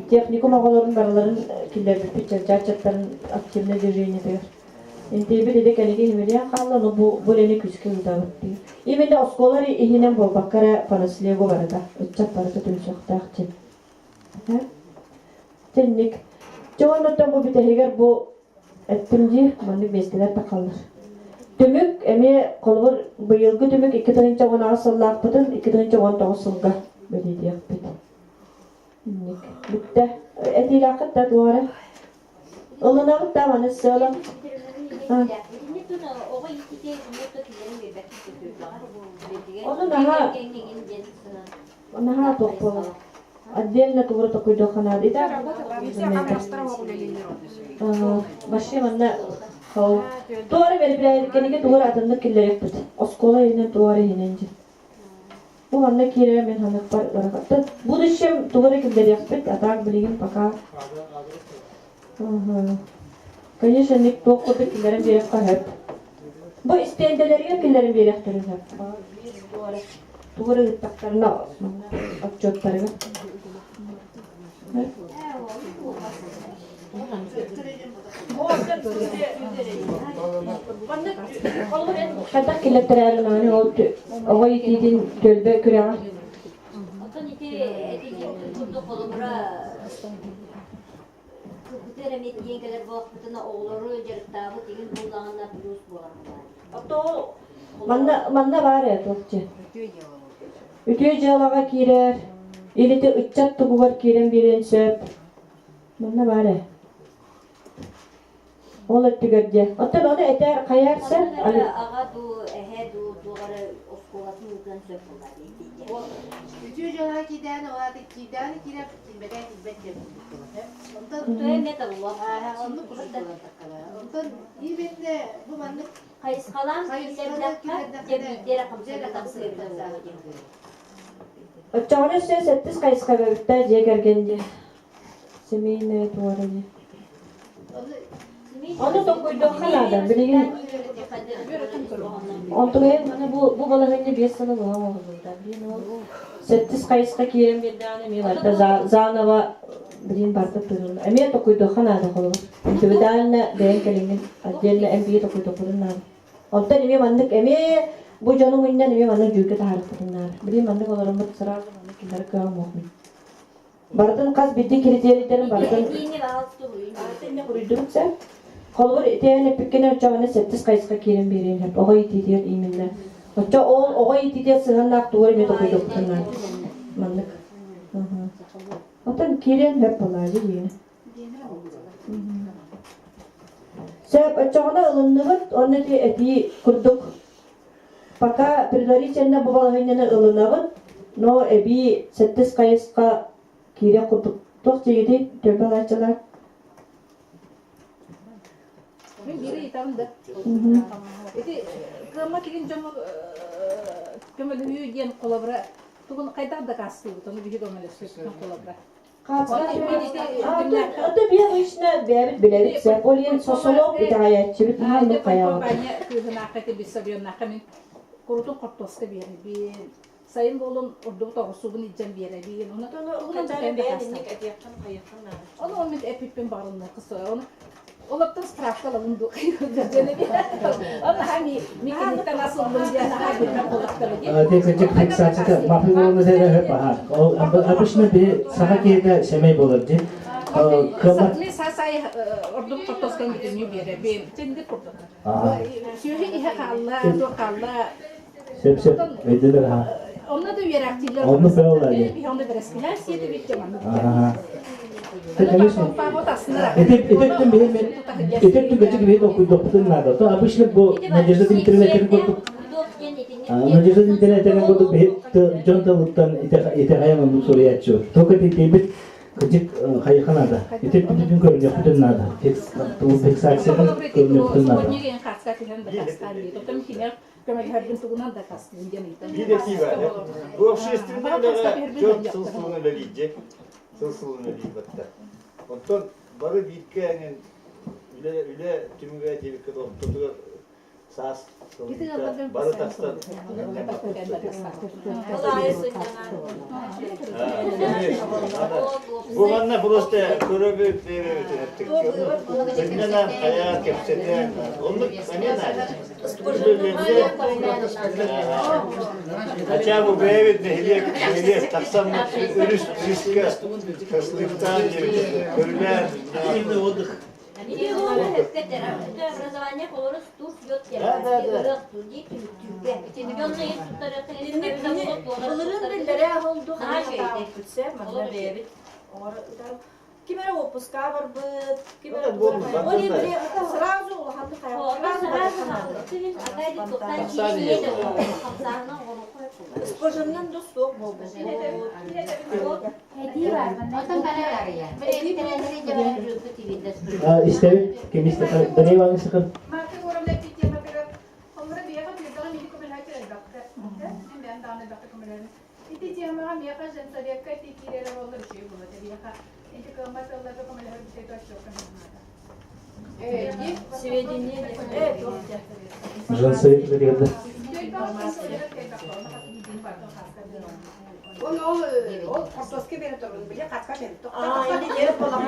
Техникум агаларын бараларын килдәтә питчә чаттарын активный движение дигәр. Интебе диде кәлеге химелия калла но бу лене күскә утабыт. Именно осколары ихинен болбаккара панаслего барда. Иччат барда түнсәктә актив. Тенник Çoğunluktan bu bitehegер bu ettimci manlık mesleler takalır. Tümük emi kolur bıyılgı tümük 2 tığınca 10 asıllak bıdın 2 tığınca 19 sılga böyle diyak bit. Bitte etilakıt da duvarı. Olunağıt da manı söylem. Onu daha topu. Отдельно тура такой дохана дита. Машина манна хау. Туары бербилер кенеге тура атында киллерек бит. Оскола ине туары иненди. Бу манна кире мен ханак бар баракатта. Будущем тура киллерек бит. Атак билген пока. Конечно, ник тоққа бит киллерен берек кахап. Бу истенделерге киллерен берек турат. Тура тактарына отчёттарга. Hatta kilitlerler yani o yedin gölbe küreğe. Atın iti kurdu kolumura kutere mettiğin kadar bu akıtına oğulları jarıktabı degin bulağına plus bolar. Manda var ya tokçu. Ütüye jalaga kirer. İlite ıççat tuğuvar kiren biren söp. Bunda bari. Ol ettigerce. Otan onu eter kayarsa. Ağa du, ehe du, doğru oskolatın utan söp olar. Çocuğa giden o adı giden girip bilmeden hizmet yapıyor. Ondan ne tabi var? Onu kurdular takala. Ondan iyi bekle bu manlık Kayıs kalan cebikleri kapsayla kapsayla. Çağrı söz settis kayıska bebekte cegergence. Semine tuvarıcı. Onu da koyduk kanada. Bilgin. Ontuğaya bu balahınca bir sana bu hava oldu. Settis kayıska kiren bir tane mi var da zanava bilin bardak durun. Emiye de koyduk kanada kolu. Çünkü dalne beyin kelingin acelle embiye de koyduk durunlar. Ondan emiye mandık emiye bu canım inden emiye mandık jürge taharık durunlar. Bilin mandık olarım bu sıra mandık kimler kıyam olmuyor. Bardan kas bildi kriterlerin bardan. Yeni rahatsız oluyor. Ne kuruyduk sen? Kolur eteyene pikkene çavane settis kayıska kiren birin hep. Oğa itidiyor iminle. Oça oğa itidiyor sığanak duvar emiye de koyduk durunlar. Mandık. Ondan kiren hep olaydı yine. Sebab açağına ılınlığı, onu da eti kurduk. Paka предварительно бувалғаннан ылынағын, но эби сәттіс қайысқа кире курдук. Тоқ жегеде төлбе ғайчалар. Мен бері етамын да. Эти кыма кеген жамы көмөлі үйі ден қолабыра. Туғын қайдар да қасы бұтыны бүйі домелі сөзсін қолабыра. Ата бия ғышына бәбіт білерік сәп. Ол ен сосолог идайатчы біт мұханны қаяғы. Компания күйдің ақайты біз сабиyon ақамын. Kurutun kortoska bir yere bir sayın oğlum orada tavusubun içen bir yere bir onu onu epipin barınma kısa onu olaptan strafta alındı onu hani mekanikten nasıl bulunca hani kolakta Tekrar fiksaçta mafyalarını da hep aha. O abişne bir sahakiyede semey bolurdu. Saklı say orada kortoskan gitmiyor bir yere bir kendi kortoskan. Şöyle ihe kalla Sep ödeler ha. Onlar da üyer aktifler. Onu böyle yani. Bir onda bereskinler siyeti biteceğim. Aha. Tekrar Etekten benim etekten geçik bir dokudum nada. To abişne bu Nadezhda Dimitrievna koyduk. Nadezhda Dimitrievna koyduk bir jontalıktan etekaya bu soruyu açıyor. Tokat tebit Kecik kaya kanada. Itu pun kerja pun nada. Fiksaksiyon kerja pun nada. Bir de ki var. Bu общественное çok sılsılını veriyecek. Sılsılını veriyecek. Ondan barı bitkenin üle tümüge devikte tutuyor. Sas barı tastan. Bu anne proste körebe veremedik. Benimle hayal kepseden onu Acaba bu evet hediye taksam ürüş riske kaslıktan görülen şimdi olduk. Образование колорус тут йод терапия. Телевизионный Кимера отпуска барбыт, кимера сразу ханды Споженнан до сток болду. İşte kim ister? Beni var mı sıkın? Жансовет verdi. O kortoska beri torun bile katka beri torun. Indi gelip olan.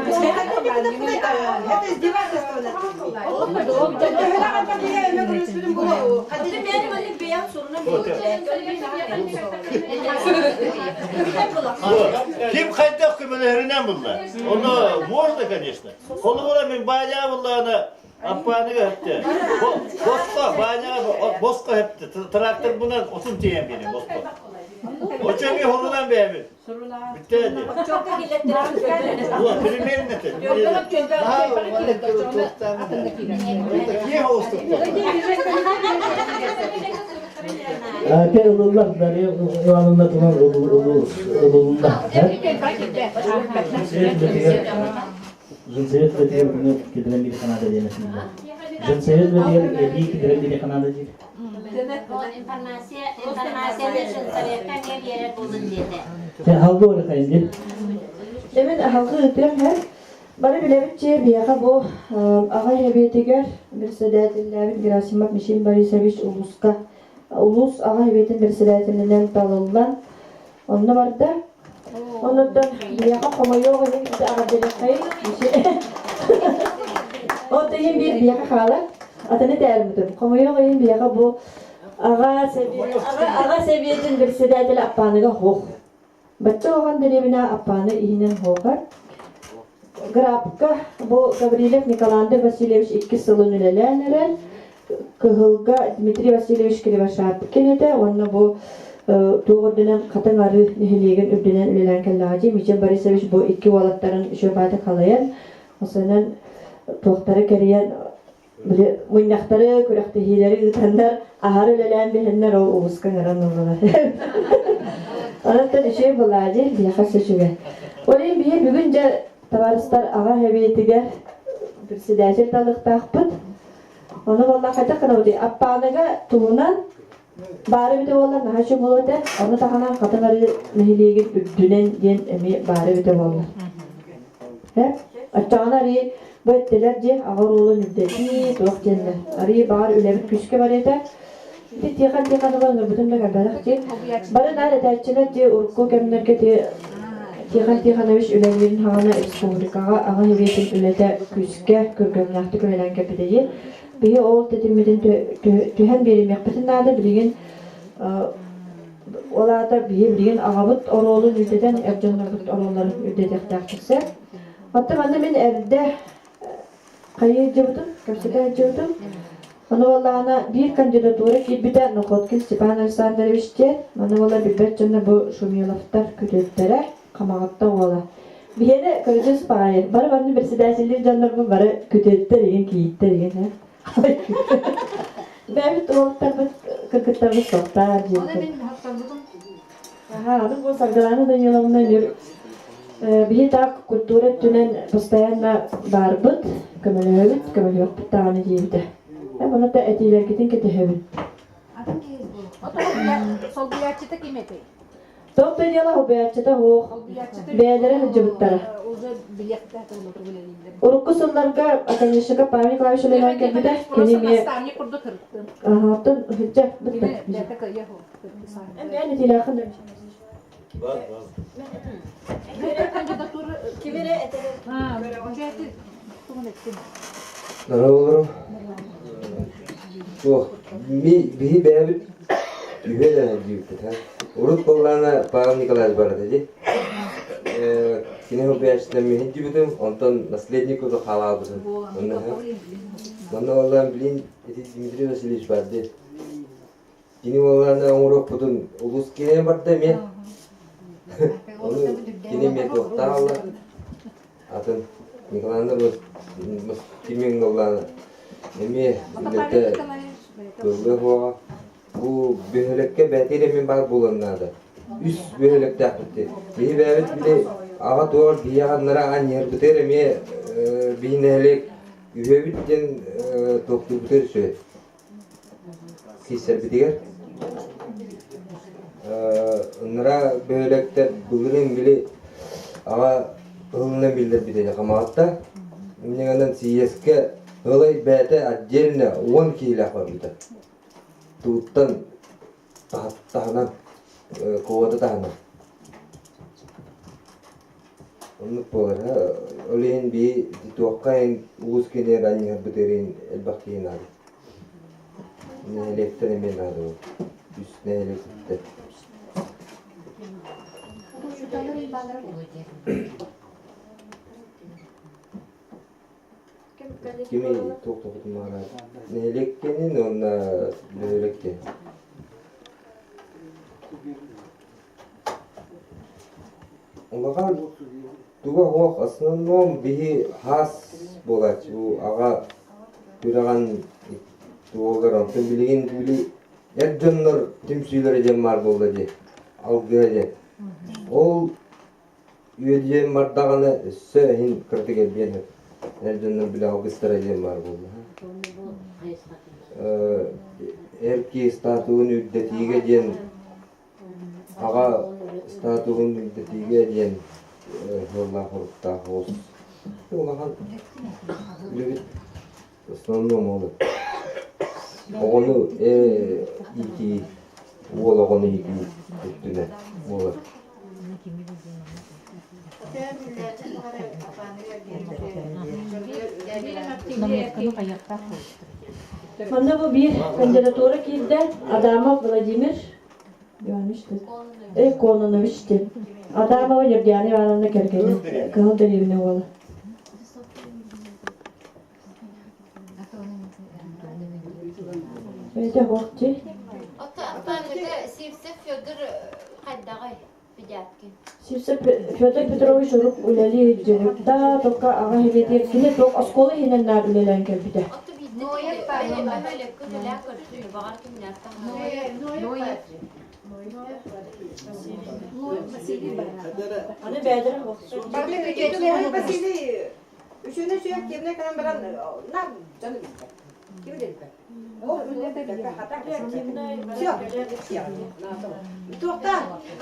Kim kaydı kümelerinden bunlar? Onu можно, конечно. Onu vuramın bayağı bunlarını apağını hepti. Boska bayağı boska hepti. Traktör buna 30 diyen benim boska. O çömüğü honudan beğenir. Bitti hadi. Çok da kilitler. Ulan primerin ne tabii? Gözlerim çözüyor. Daha Para kilitler. Sonra tuttan. atındakiler. Niye havuz tuttan? Ate ulullah dari yanında tulan ulullah. Jinsiyet ve diğer bunu gidilen bir kanada denesin. Jinsiyet ve diğer edi gidilen bir kanada değil. Sen halda öyle kayın. Demin halkı ötürüm her. Bana bilevitçe bir yaka bu ağa hebiyetiger bir sedatillavi Gerasimov Mişin Borisovich Ulus ağa hebiyetin bir sedatinden dalılan onunla var da onundan bir yaka koma yok onun bize ağa delekayın o da yine bir yaka kala adını dermedim koma yok onun bir yaka bu ağa seviyetin bir sedatil appanıga hoğ Batça oğan dönemine appanı ihinen hoğar Grafika bu Gavrilev Nikolander Vasilyevich 2 sılın ülelenler Kıhılga Dmitri Vasilyevich Krivasharp kenede onunla bu doğru dönem katın arı nehirliğin ürdünen ülelen kellacı Miçen Borisovich bu 2 oğlatların şöbate kalayan o senin tohtarı keriyen muynakları kürekte hileri ıtanlar ahar ülelen bilenler o uğuzkan aranırlar Anıttan işe bulacı bir yakası şüge Olayım bir bugünce Tavarıslar ağa hebiyetiger bir sidaşet alık takpıt. Onu vallahi kata kınavdi. Appanıga tuğunan bari bir de vallahi nahaşım oldu. Onu tahanan katınları nehiliğin üddünen gen emi bari bir de vallahi. He? Açağın arayı bu ettiler ce ağır oğlu nüddeti tuğuk cenler. Arayı bağır ülebit küçke var yeter. Bir tiyakan olanlar bütün de kalbarak ce. Bari nare terçiler ce urku kemlerke de Tihan-Tihanovich ülelerinin hana respublikaga ağa hebiyetin ülede küske kürgümlahtık ölen kepideyi. Bihi oğul tedirmeden tühen berim yakbetinde de bilgin olada bihi bilgin ağabıt oğulun ülteden evcanlarbıt oğulların ültedek taktıksa. Hatta bana ben evde kayı cıvıdım, kapsada cıvıdım. Onu valla bir kandidatura ki bir de Nokotkin Stepan Alexandrovich diye. Bana valla bir betçanla bu şumiyolaftar kütüttere. Kamağatta oğla. Bir yere göreceğiz parayı. Bana bana bir sidersilir canlar bu bana kütütte degen kiyitte degen ha. Ben bir tuğlukta kırkıtlarını soktar. O da benim hastalıdım. Aha, onun bu sargılarını da yalanından yürü. Bir daha kultura tünen постоянно barbıt, kömül yok bir tane değildi. Bana da etiler gidin ki tehevin. O da sol bir açıda kıymeti. Top bediyala o beyazçıda o beylere hıcıbıtlara. Urukku sunlarga atanışıka parmi klavişolaylar kebide kenimiye ahatın hıcca bitti. Ben etiler akın demiş. Var. Kibire eteler. Nara olurum? Oh, bihi beğenip üveyden ediyordu. Urut kollarına Pavel Nikolaevich bardı. Kine o beğençten mi hicibdim, ondan nasledniku hala buldum. Bana olan bilin Dmitri Vasilyevich bardı. Kine olanı umuruk budum, ulus kine bardı mı? Onu kine mi tokta Allah. Atın Nikolaevich bu kimin olanı. Emi millete böyle bu bühülekке betiremin bar bulanlardı. Üst bühülekte yaptı. Bir evet bir de ağa doğru diyanlara anyer biteremi bir nelik ühebitten toplu biter şey. Kisser bitiyor. Onlara bühülekte bugünün bile ağa hılına bildir bitecek ama hatta bundan siyeske Olay bete acilne 10 kilo var burada. Tuttan tahanan kovada tahanan. Onu pola oleyin bir dituakkain uus kene ranya biterin elbakiyin abi. Ne elektre men abi. Üstüne elektre. Kimi tok mara ne lekkenin ona lekke Олаға туға хоқ основном бихи хас болач. Бу аға күраған туғалар антын билеген били жоннор тимсүйлөр жем бар болды де. Алгыра де. Ол үйеден бардағаны өссө хин кыртыгел бен. Жоннор биле алгыстыра жем бар болды. Эрки статуын үддетиге ден аға статуын үддетиге ден жолла құрықта хоз. Олаған үлебет основном олы. Оғыны ики, ол оғыны ики үттіне олы. Манда бу bir кандидатура килди. Адамов Владимир Иванович. Кононович. Адамова Евгения Ивановна Кергенов. Калдыревне болу. Это вакти. Сивсев Федор кайдагы педиатрик. Сивсев Федор Петрович уруп үлели жүрүктө токка ага хебетер кине ток осколы хинен нар үлелен келбиде. Аны бәдер вакыт. Üçüne süyak kemine kalan baran nar canı bitti. Kimi dedi? O ünlete de hata süyak. Tohta.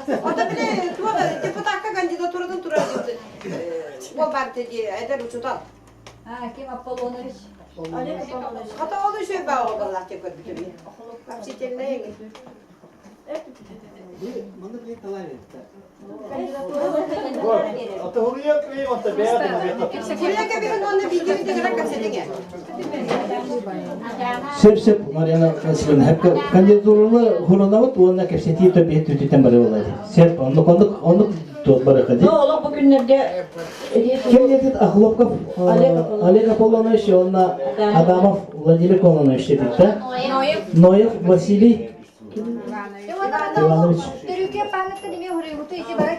O da bile tuğla deputatka kandidaturadan turardı. O partiydi eder uçudan. Ha, kim Apollonovich? Hata oldu şey bağ oldular ki kötü bir. Kapsiteline yenge. Manda bir talay etti. Ata huriyet mi ata beğendim mi? Buraya gelin onu bir gibi de kapsitege. Sep Mariana Kaslan hep kandidaturalı hurunavut ona kepseti tabi tütüten bari olaydı. Sep onu tut bari No, ola bu günlerde kim dedi Ahlokov Oleg Apollonovich ona Adamov Vladimir Kononovich dedi. Noyev Vasiliy Иванович. Төрүкө памятка деме хурыгуту ичи бара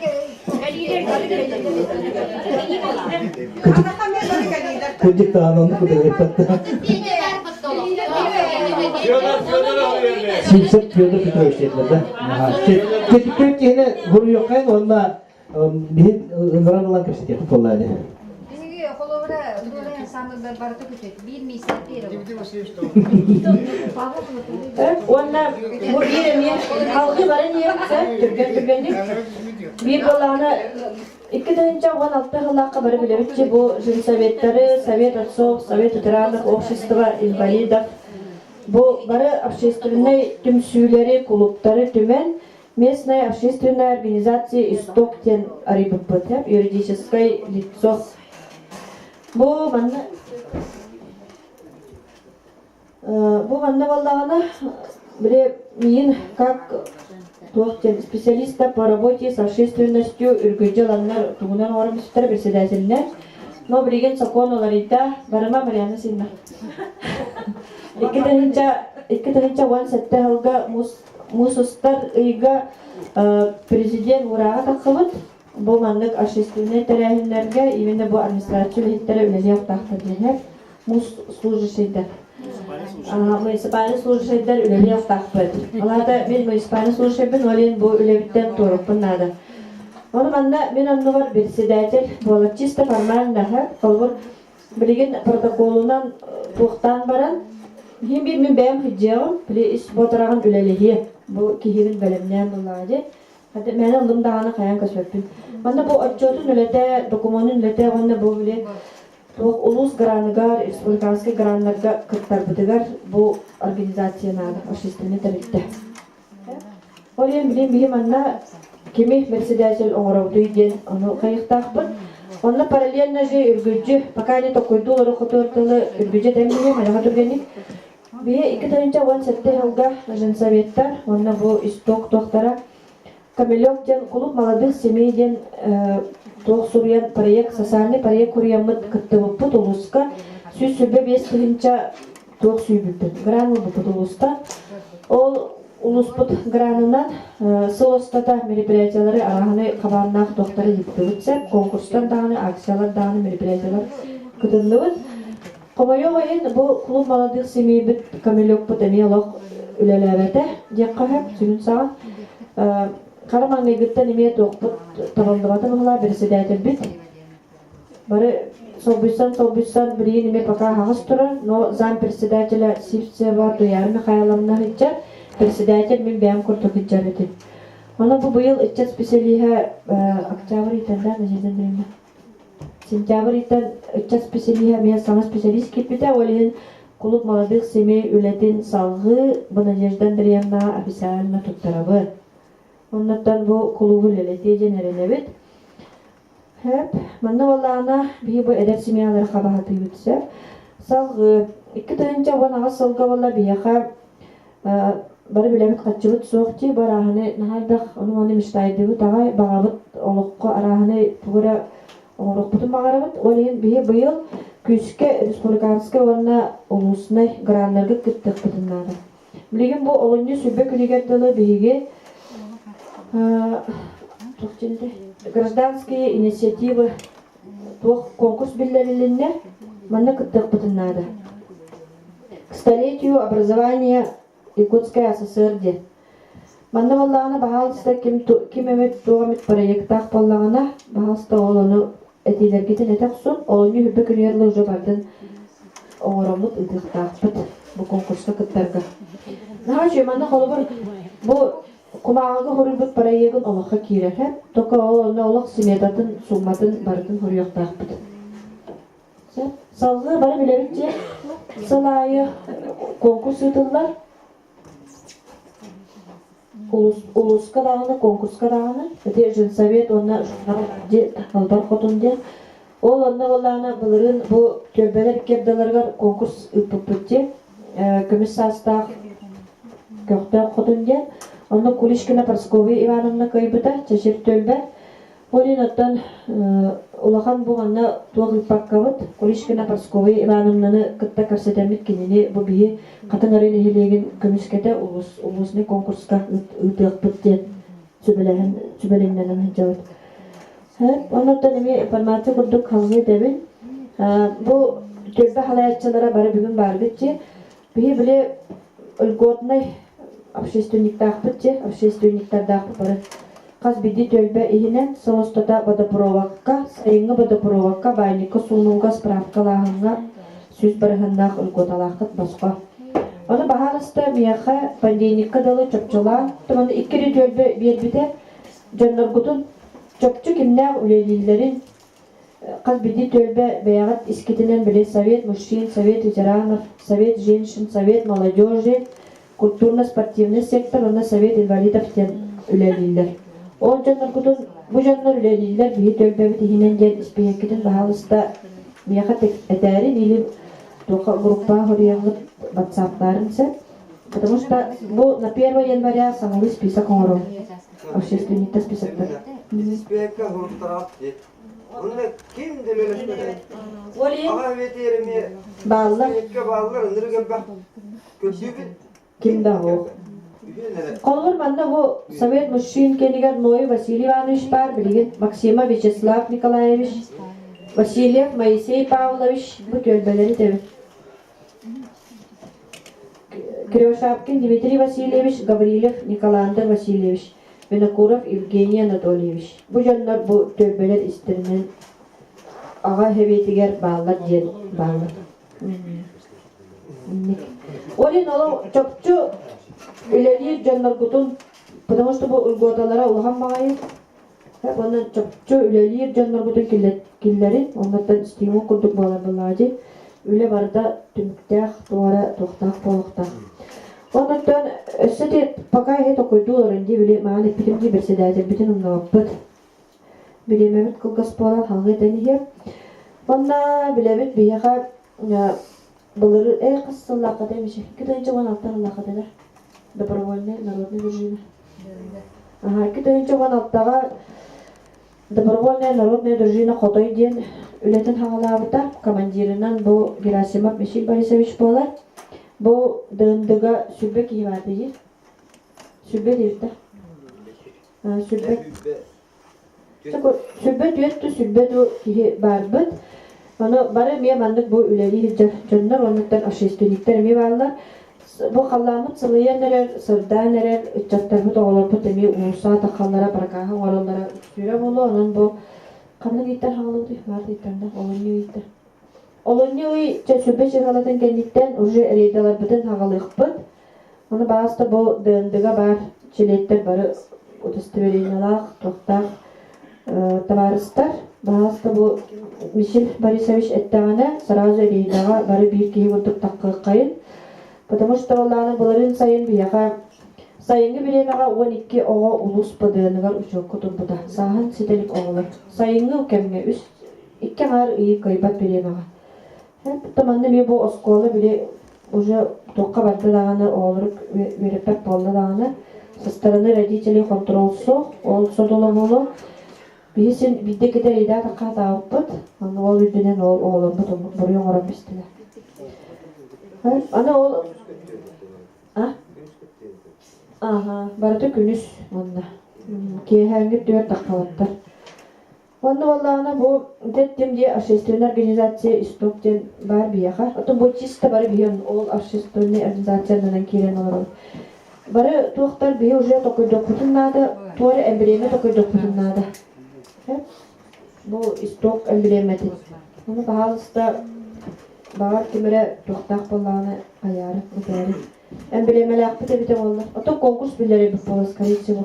Kudik tanonu kudik patta. Sivsep Fyodor Petrovich dediler. Tetikköp yine huru yokken onunla bir ıngıran olan kapsite yapıp olaydı. Биги холовра дурен самы барты күтөт. Бир мисал берип. Onunla bu yirmi halkı bari niye Türkmenlik bir balağına 2016 yılında bari bilebitçi bu Женсоветleri, Совет отцов, Совет ветеранов, Общество инвалидов bu bari общественный tümsüleri, kulüpleri tümen местная общественная организация Истоктен Арибпт, юридическое лицо. Bu bana vallahi bile min как специалиста по работе с общественностью үргөжөланнар тугунан орамыстар председательне но билген законоларыда барама Марьяна Синна. Иккетенча ван сетте халга мусустар ыйга президент урага такыбыт бу мандык общественный терехинлерге именно бу администрация хиттере үлелеп тактырдылар мус служащийдер. Муниципальный служащийдер үлелеп тактырды. Аларда мен муниципальный служащийбин, олен бу үлебиттен туруппун нада. Onu bana ben anne var председатель, bu чисто формально kalbur bilgin protokolundan tuğtan baran. Hem bir min beğen hicam, bile iş botarağın üleliği bu kihinin bölümden dolayı. Hatta ben aldım dağına kayan kasöpün. Bana bu açıyordun ülete, dokumanın ülete, bana bu bile ulus granıgar, respublikanski granlarga kırklar budigar bu organizasyonada, общественный tarifte. Olen bilin bihim anna kimi председатель оңоровдуйден onu kayıqtaqpın. Onunla paralelna же үргүджү, пока не такой доллар хотортылы үргүджү тәміне, мәліға түргенік. Бие 2-нче ван сәтте хылға Женсоветтар, онна bu исток тоқтара. Камелёктен клуб молодых семейден тоқ сурьян проект, социальный проект курьямыт кыттыбыппыт улуска, сүз сүбе 5-нче тоқ сүйбүппіт. Гранул бұпыт улуста. Ол улуспут гранынан соостата мероприятиялары араханы кабаннах доктары еппебитсеп, конкурстан даганы, акциялар даганы мероприятиялар кытынлыбыт. Комайога ен бу клуб молодых семей бит камелек потемиялок үлелебете деккахеп сүнүн саган. Карамаңгы гыттан эме токпут табылдыбаты мыгла председатель бит. Бары Солбуйсан бірген еме пока хағыз тұрыр, но зам председателя Сивцева Туяр Михайловна хитчар, председатель мен бәм күрті хитчар еті. Она бұл бұйыл үтчат специалиха октябрь итенда, нәжеден дұрымда. Сентябрь итен үтчат специалиха мен сама специалист кеппеті, олеген клуб молодых семей үлетін салғы бұл нәжеден дұрымда официально тұттарабы. Оннаттан бұл клубы лелеті женерелебет. Hep, manna vallana bir bu eder simyaları kabahatı yürütse. Salgı, iki tayınca vanağa salgı valla bir yaka bari bilemit kaçıvıt soğukçı, bari ahane nahaldaq onu onu miştaydı bu tağay bağabıt oluqqa arahane tuğra oğruq butun bağarabıt. Oleyin bir bu yıl küçüke respublikanska vanna ulusuna granlarga kıttık butunlarda. Bilgin bu oluncu sübbe külügerdalı bihige гражданские инициативы конкурс билдерилинне манна кыттык бутуннада. К столетию образования Якутской ССР. Манна баллағына бағалыста ким эмет туғамет проекттақ баллағына бағалыста олыны әтейлергетін әтек сон, олыны хүббі күнерлі жобардың оңырамлық ұтықтақпыт бұл конкурсқа кыттарға. Наға жеманна қолы бұл Kumağıga hurubut parayegin olakka kirer hep. Toka ona olak simedatın, summatın, barıtın huruyaqtaqpıd. Salgı bari bilebitçe salayı konkurs yıtıllar. Uluska dağını, konkurska dağını. Öte Jönsovet ona albar kotun de. Ol onna olağına bılırın bu tölbeler kebdalargar konkurs yıpıpıdce. Kömüs sastaq köqtaq kotun de. Onu Kulishkina Parskovya Ivановна kayıbıda çeşir tölbe. Olin attan ulakan bu anna tuğul pakkavut. Kulishkina Parskovya Ivanovna'nı kıtta karsetemit kinini bu bihi katın arayını hilegin kömüskete ulusni konkurska ıtığık bıttı sübelerinden hıcavut. Ondan emi informasiya kurduk halgı debin. Bu tölbe halayatçılara bari bugün bargıtçı. Bihi bile ılgotnay общественниктардақ бары. Қаз биди төлбе ихинен соостата водопроводка, сайынғы водопроводка, байныққа сунуға справкалағынға сөз барығыннақ үлготалақыт басқа. Оны бағалысты мияқа пандемикка далы чөпчіла, тұманы иккері төлбе бербіде жонларгутун чөпчі кімнәқ үлелейлерін қаз биди төлбе баяғат искетінен біле совет мужчин, совет ветеранов, совет женщин, совет молодежи, культурно-спортивный сектор, оны совет инвалидов тен үлелейлер. Он жаннар кутун, бу жаннар үлелейлер бейі төлбәбі тихинен ден испейеккетін бағалыста мияқа әтәрін или группа хорияңлы ватсаптарын сәп. Потому что бу на 1 января самый список оңыру. Общественникті списоктар. Спиекка ғұрықтарап дед. Оны кем деп өлешмеді? Аға ветеріме спиекка бағылар, ұнырға бақ көтібіт. Kim da o? Kolur manda bu Sovet mужчин kenigar Noy Vasiliy Ivанович var bilgin Maksima Vyacheslav Nikolaevich Vasilyev Moisey Pavlovich bu tölbeleri devi. Kryoshavkin Dmitriy Vasilyevich Gavrilov Nikolander Vasilyevich Vinokurov Evgeniy Anatolyevich. Bu canlar bu tölbeler isterinden ağa hevetiger bağlar diye bağlar. Олин оло чопчу үлелер жандар кутун, потому что бу улготалара улхан магайы. Ондан чопчу үлелер жандар кутун киллерин, ондан стимул курдук балар балажы. Үле барда түмүктәк, туара тоқтақ болуқтақ. Ондан өссети пока хет окуйдулар инди биле мааны питимди председатель битин умнаппыт. Билемемит кылгас болар халгы денихе. Онда билебит бияга Былыры қыссыллаққа демеші. Кетайынша оған алтағыллаққа деді. Добровольный народный дружина. Кетайынша оған алтаға добровольный народный дружина қотой ден үлетін хағалабыта. Командирынан бұл Герасимов Михаил Борисович болар. Бұл дындыға сүрбе кейбарды жер. Sübbe dirdi. Sübbe. Sübbe düettu sübbe du kihi barbıt. Onu bara miye mandık bu üleri canlar ondan aşistilikler mi varlar. Bu hallamut sılayan neler, sırdan neler, çattar bu doğalar bu temi unusa takallara barakaha oralara süre bolu onun bu kanlı gitar havalı değil var gitarda olunyu gitar. Olunyu sübbe çıkaladın kendikten ucu eridalar bütün havalık bıt. Onu bazı bu döndüğe bar çiletler barı udustverinalar, tohtar, tavarıstar. Bazı bu Mişil Борисович ettiğine сразу eridağa barı bir kihi vurduk takkı kayın. Потому что оланы буларын сайын бияга сайынғы биремага 12 ого улус бадыгыныгар учок кутумбуда. Сахан сителик оголар. Сайынғы кемге үс 2 гар ии кайбат биремага. Таманды ми бу осколы бире уже тоққа бардыдаганы оголурук вереппет болдыдаганы со стороны родителей контролсу ол содолу болу. Бисин бидде кетер ида такка тааппыт. Аны ол үдүнен ол оголорбут буруң орап бистилер. Ana ol. Barıda günüz onda. Ki hangi dört takavattır. Onda vallahi bu dedim diye общественная организация istokten var bir yaka. Ato bu çiste bari bir ol общественная организациядан kiren olur. Bari tuğtar bir уже такой допутun nada, tuğra emblemi такой допутun nada. Bu istok emblemeti. Onu pahalısta Bağır kimere tuhtaq bolağını ayarı, öderi. Emblemeli akpı da biten oldu. Ata konkurs billeri bir polis karıcı bu.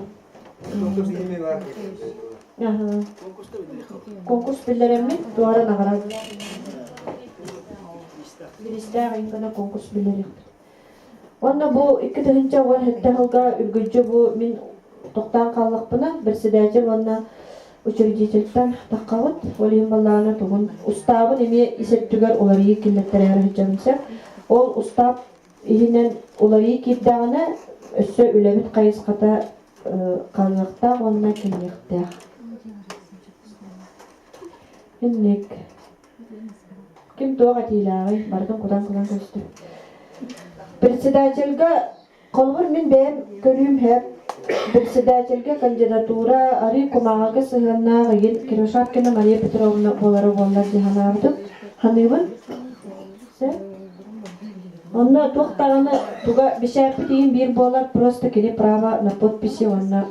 Konkurs billeri mi? Duara nağara. Bir isteğin kana konkurs billeri. Onda bu iki tığınca var hatta halga ürgücü bu min tuhtaq kallıq buna. Birisi dəyəcək onda учредительтен таққавыт, олейін баллағына тұғын. Ұстабын еме есеттігер оларығы келдеттері әрі ол ұстап егінен оларығы келдағына өссі үлемет қайысқата қалғықта онына келмектіғ. Еннек. Кім туаға тейлағы? Бардың құдан көсті. Председательға қолғыр мен бәйім көрім әп Председательге кандидатура ари кумага сыгынна гын Кировшапкина Мария Петровна болары болар диханарды ханыбын. Онна тоқтағаны туга бишайпы дейін бир болар просто келе право на подписи онна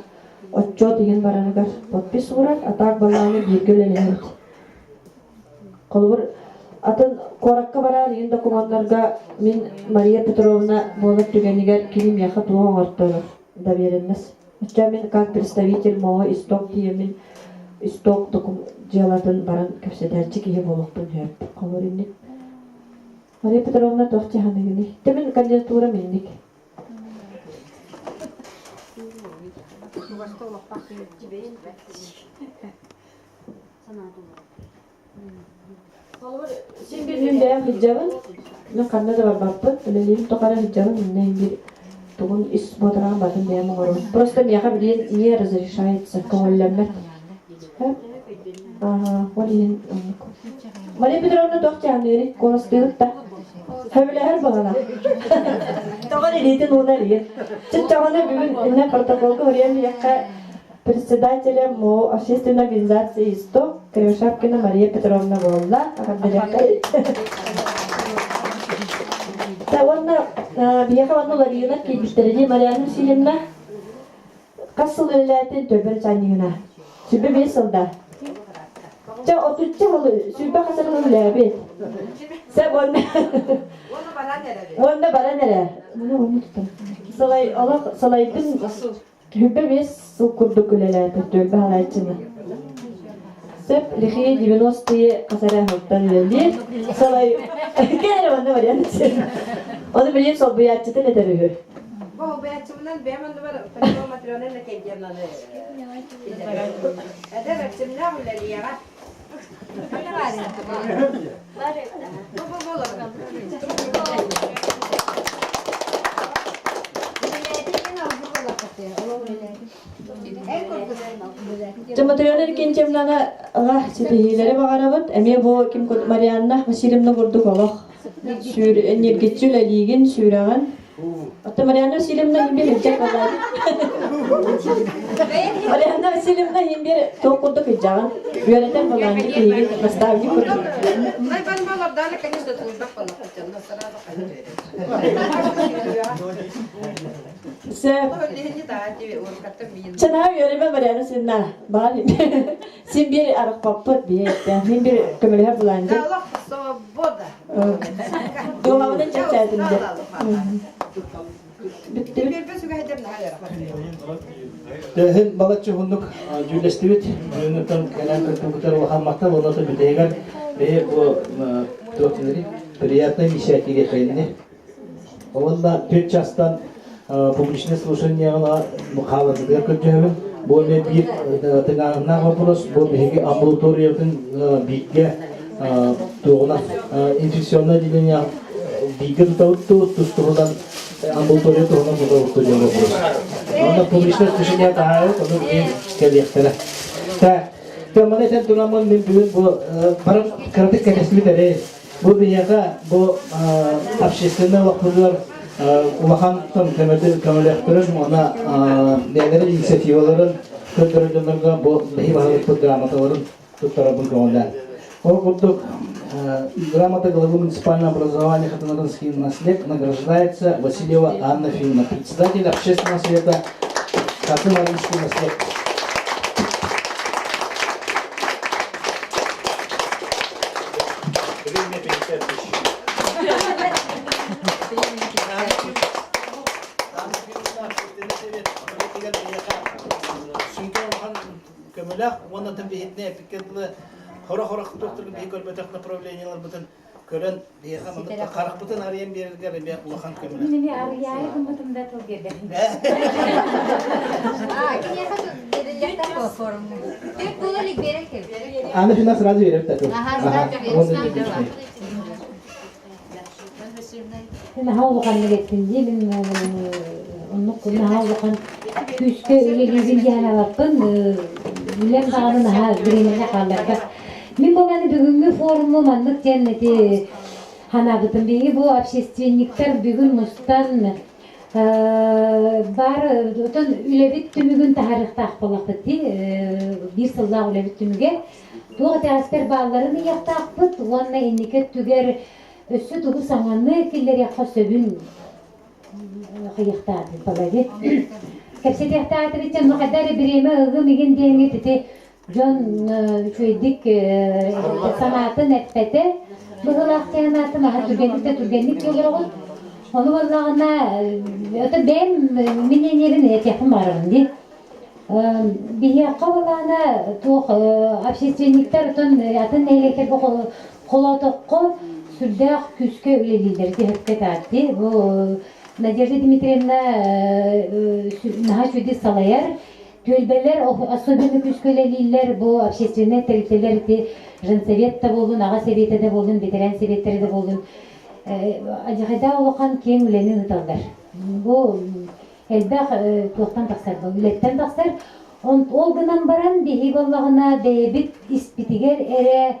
отчет деген баранығар подпис урар, а так баланы биргелелер. Қолбыр атын коракка барар деген документларга мен Мария Петровна болар түгенігер келім яқы туған ортылар. Доверенность. Мен как представитель моего исток темен исток делатын баран көпседерчик ие болохтун хөп. Колоринник. Мария Петровна тохча ханыгыны. Темен кандидатура менник. Сен bir gün beğen hicabın. Ne kanına da var bakpı. Öyleyim tokara hicabın. Ne bir Тугун ис бодран батын дем орун. Просто мяха билен не разрешается коллемет. Олин. Мария Петровна тохчаны колостылыкта. Хәбеләр багана. Тоган илетен унали. Чичагана бүгүн инне протоколга өрен якка председателя мо общественной организации ИСТО Кривошапкина Мария Петровна болла. Таванна бияка ванна ларина кибистерди Марианна Силимна касыл өлләтен төбер жаныгына. Сүбе бесылда. Жа отучча халы сүбе касырын өләбет. Сә ванна. Ванна бара нере? Муна ванна тутам. Салай ала салайдын хүбе бес сыл курдук өләтен төбе халайчыны. Сеп лихи 90-е касара хоттан өләлди. Салай кәре ванна Марианна Силимна. Onu bileyim sol bu yatçıda ne tabii? Bu yatçımdan benim onu var. Paşa matryonel ne kendiyemden de. Ada yatçımdan böyle ya. Ne var ya? Var ya. Bu olur. Matryonel kendiyemden ah çetihileri bağırabıt. Emi bu kim Marianna Vasilyevna kurduk oğlak. Sür energetçül aliğin sürağın Ата Марьяна Васильевна химбер үчек алар. Марьяна Васильевна химбер тоқурдук жаган. Үйрөтен баланы кийин наставник көрдү. Балабданы, конечно, служба полномочия, сразу Чана үйрөмө Марьяна Синна. Баал симбер арак паппат бийетте. Химбер көмөлөр буланды. свобода. Доғавынан чакчаатында. Дәһен балачы хундук жүлестибит. Өнөтөн келен кыртыбытар улахаммакта болото бүтегер. Бу тоқтынри приятная инициатива кайны. Олла 4 жастан публичное слушание мухалатыгар көтөбүн. Бу мен бир тыңагына вопрос, бу беги амбулаториядын битке тоғына инфекционное отделение битке тустурудан амбулатория тоғына тутауту деген вопрос. Анда публичное слушание тахайы, оны мен келектері. Төмәне сен турамын мен бүгін бұл барым кырдык кәнесімі дәрі. Бұл бияға бұл общественный вақпылар улахан көмілектірін, она нәлері инициативаларын көндірілдіңлерге бұл бәйі бағылық бұл грамоталарын тұттарабын көңілді. Ол құттық грамота главы муниципального образования Хатанарынский наслед награждается Васильева Анна Филина, председатель общественного совета Хатанарынский наслед. Оны тәмбиетіне әпіккенді қора-қора доктырғы бей көрбетақ направлениялар бұтын көрін бейға мұндыққа қарық бұтын ариян берілгер бей ұлақан көмілі. Мені арияй бұмытымда тұл керді. Аны финанс сразу веріп тәту. Мен хауылғанны кеттінде, мен ұнық хауылған күшкі үлелеген жағына баппын, үлен бағанын біремене қалдырды. Мен болғаны бүгінгі форумы маңдық жәннеті ханабытын бейгі бұл общественниктер бүгін мұстан бар отын үлебет түмігін тағарықты ақпалақ бітті, бір сыллақ үлебет түміге. Туға тәғістер бағаларынияқты ақпыт, оңна енекет түгер өссі тұғы саңанны келдер яққа сөбін қияқтады балады. Кәпсет яқтады бітен мұқадары біремі ұғым еген дейінгі тіте жон үшөйдік санатын әтпәті бұғыл ақтиянаты маға түргенлік жолырығын. Оны болағына өті бәм менен ерін әт яқын барығын де. Бейяққа болағына тоқ общественниктер атын әйлектер қола тоққы сүрдәқ күске үлелілерді өпкет артты. Надежда Дмитриевна наға сөйді салайар. Төлбелер, особенно күскөлелілер, бұл общественный тәріптелер женсоветті болын, аға советті болын, ветеран советтері болын. Ажығайда олыған кен үлені ұталдар. Бұл әлбәқ тоқтан тақсар, үлеттен тақсар. Ол ғынан баран бейі болағына бәйбіт іспетігер әрі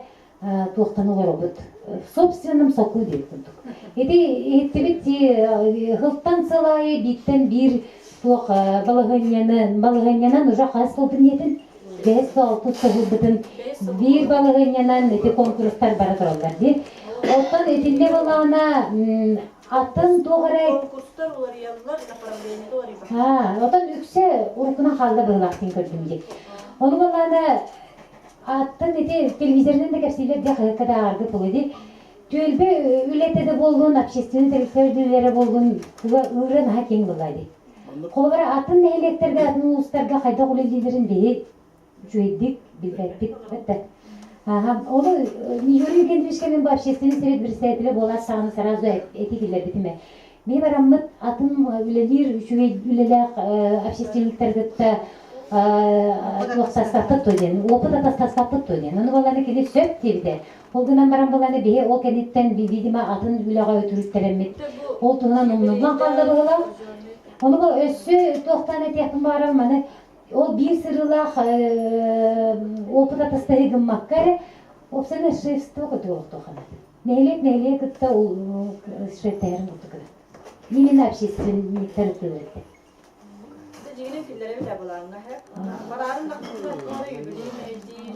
тоқтан олар обыд. Собственным соку дейік бұндық. Еттебет ғылттан сылайы биттен бір тоқ балығынянан ұжа қас болдың етін, 5-6 соғыл бұтын бір балығынянан конкурстар бара тұралдар де. Оттан етінде болағына атын тоғырай... Конкурстар олар ялылар, направлениялы олар ебақ. Оттан үксе ұрқына қалды бұғылақтың көрдім де. Оны болағына аттын телевизордан да кәпсейлер де қайыққада арғы бұлы де. Төлбе үлетеді болуын, общественный тәріктерділері болуын, ұрын хакең бұлайды. Қолғыра атын нәйлектерге, атын ұлыстарға қайда құлелдерін бейі жөйдік, білбәттік, бәтті. Оны Юрий Кендвишкемен бұл общественный совет председателі болар сағыны саразу этикелер бітіме. Бей бараммыт атын үлелер, үлелер общественниктерді тоқсастапыт тойден, опыт атастастапыт тойден. Оны баланы келе сөп дебді. Ол ғынан барам баланы бейе ол кәнеттен бейдіма атын үліға өтіріктеремет. Ол тұғынан ұмнылған қалды бұғыла. Оны бұл өссі тоқтан әтеқін барам, ол бір сырылақ опыт атастары ғыммаққары, опсаны шрифсті оқыды оқты оғанады. Нәйлек күтті ол шрифтәрін бұқты күді. именно общественниктер өтүлөт.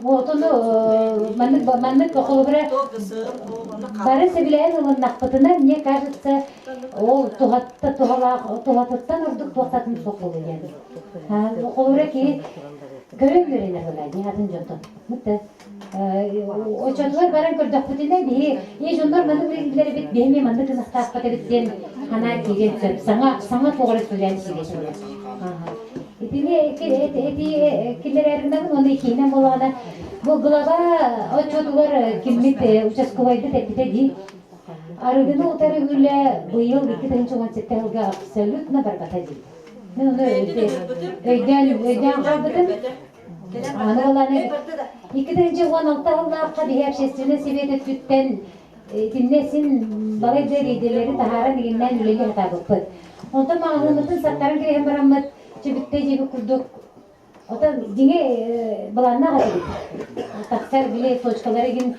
Вот он маннык холбра бары себилен он нахпатына, мне кажется, ол тухаттан урдук тухаттан сокол дегенди. Холбра ки көрөңдөрүнө булады, атын жонтон. Мытты очотлар баран көрдөк бүтүнө би, жондар маны билгилери бит беме маны кызактап кетиптен ана кирет саңа тогра сүйлөн силесин. Килереринен оны кейінен болғаны бұл глава отчетлар киммит участковайды тәттіде ди. Арыгыны отары үлі бұйыл 2017 жылға абсолютно барбата ди. Мен оны өйден қалдыдым. Аны боланы 2016 жылға бейі общественный совет өттіттен dinlesin balay dereceleri tahara diginden üleli hatabıpıt. Ondan mağazımızın sattarın kireyem baramız çöbütte cebi kurduk. Ondan dine bulanına hatırlık. Taksar bile toçkaları gün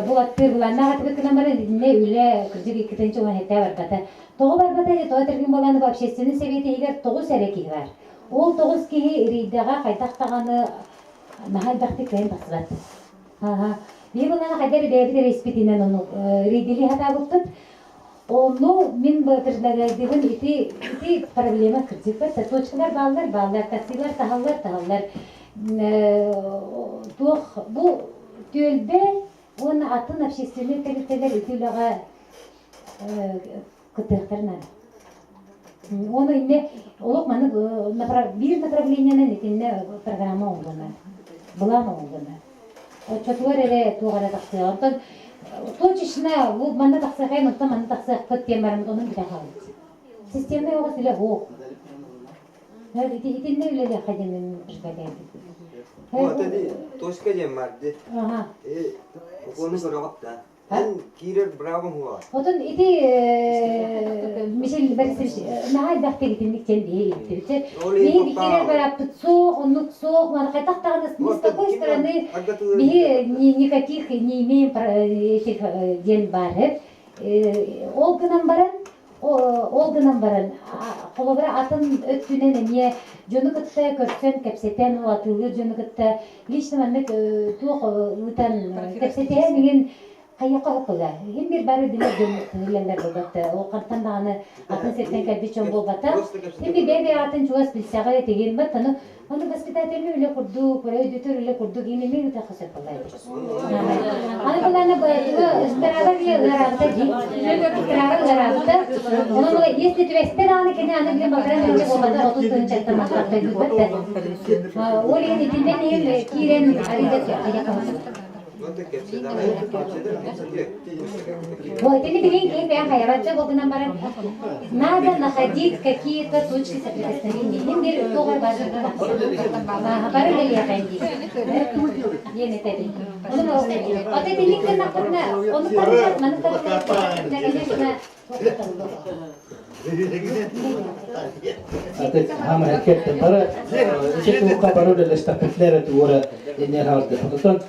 bulattır bulanına hatırlık kınamara dinle üle kırcık ikitinci olan hette var kata. Toğu var kata toğu tırgın bulanı общественный seviyete eğer toğu sereki var. Ol toğuz ki ridağa kaytaktağını mahal bakti kayın basılat. Bir bundan kadar devlet respetinden onu ridili hata bıktı. Onu min batırdaydığım iti problema kırcık var. Toçkalar bağlar, taksiler tahallar. Bu tölbe onu atın общественный kaliteler ütülağa kıtıqtırına. Onu inne olukmanı bir направлениянан итинне программа oldular. Bulan oldular. Çocuklar ele tuğara taksıyor. Ondan точечно bu bana taksıyor, ondan bana taksıyor. Kötüyem varım, onun bir daha aldı. Sistemde yok öyle o. Evet, itinne öyle de kademin şikayeti. O dedi, toşka jem vardı. Aha. Onu soracaktı. Ben kirer bravo huwa. Ondan iti Michel Bersir, nahal dakte gitinlik diye gitti. Bir kere beraber soğuk, onluk soğuk, bana kaytak tağınız, biz такой стороны, bir никаких не имеем этих дел бар. Olgınan baran, kolobra atın öttünen niye jonu kıtta körsen kapseten o atılır jonu kıtta lично manlık tuğ utan kapseten деген Kayaka hukula. Hem bir barı diler dönülenler bulbatta. O kantan dağını atın serten kalbi çon bulbatta. Hem bir bebe atın çuvas bilsağa tegen bat. Onu vaspitatelini öyle kurduk, ödütür öyle kurduk. Yine mi utakası kolaydır. Ana kulağına bayatı istirahat bir zararda di. İstirahat zararda. Onun ola yesli tüveste dağını kene anı bile bakaran önce bulbatta 30 tane çaktı masrafta bulbatta. O leğen içinden neyim kiren arıda kayaka hukula. Вот это не беленькие прямо, я вообще был бы наоборот. Надо находить какие-то точки соприкосновения. Им берут тоже важно. Параллели я пойди. Ен это ли. Вот это ликты находно. Он параллель, man конечно. Artık ham hareketten para işte bu kabarı da stafetler tuğra iner halde. Ondan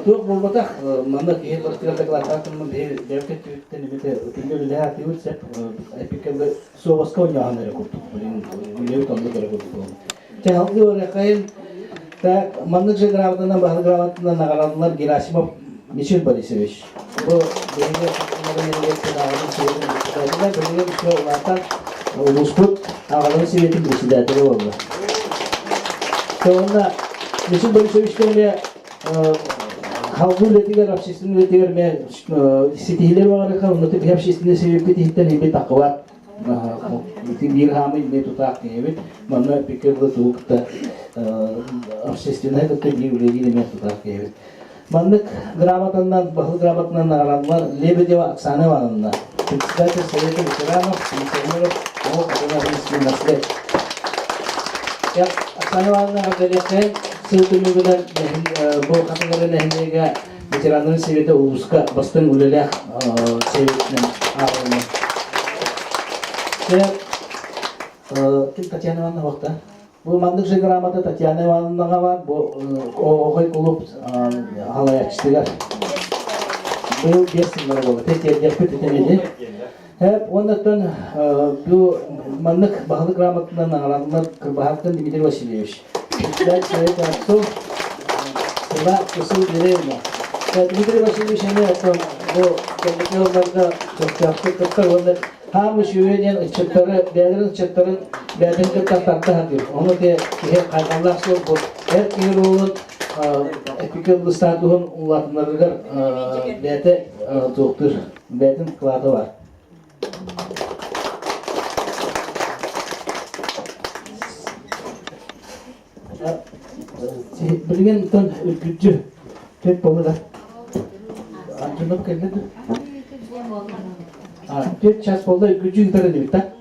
tuğ bulmatak mandak iyi başlıklar takımın bir devlet tüyükten bir de ötürü leha tüyükse epikemde soğuskon yahanları kurduk. Bunu tanıdık olarak kurduk. Çağlı olarak kayın da mandak jegravdan bahar gravdan nagalanlar Gerasimov Michel Borisovich. Bu benim Ulusput ağaların sivetin presidenleri oldu. Sonra Michel Borisovich halkı üretiler, общественный üretiler ve sitihiler var kan onu tabii общественный sebep etihten hebe takva. Bir hamı ne tutak evet. Mana pikirde tuğukta общественный tabii bir üretiler ne tutak evet. Mandık gravatından, bahıl gravatından nagalanlar Lebedeva aksane varanlar. Председатель Совета ветеранов, пенсионеров, о Адонавинской наслед. Я Оксана Ивановна Абдалякай, ссылками bilen bu kategori nehirlega veteranların seviyede uluska bastın ulelah seviyetinden ağırlanır. Kim Tatyana Ivановна vakta? Bu mandık jegramada Tatyana Ivановna'ga var, bu oğay kulup halayakçılar. bu 5 yıllar oldu. Tek yapıp etemedi. Hep ondan bu manlık bahalı gramatından ağlamlar kırbahattan Dmitri Vasilyevich. İşler şöyle yaptım. Sonra usul vereyim. Dmitri Vasilyevich ne yaptım? Bu kendi yollarda çok yaptı. Kırklar onlar hamı şöyle çıtları, değerlerin çıtların değerlerin kırklar hatır. Onu da hep kayganlaştı. Her kere olun epikal ıstaduhun ulatınlarıgar değerli doktor değerli kıladı var. Bilgen ton gücü tek bolda. Antrenör geldi. Tek ças bolda gücü yukarı değil ta.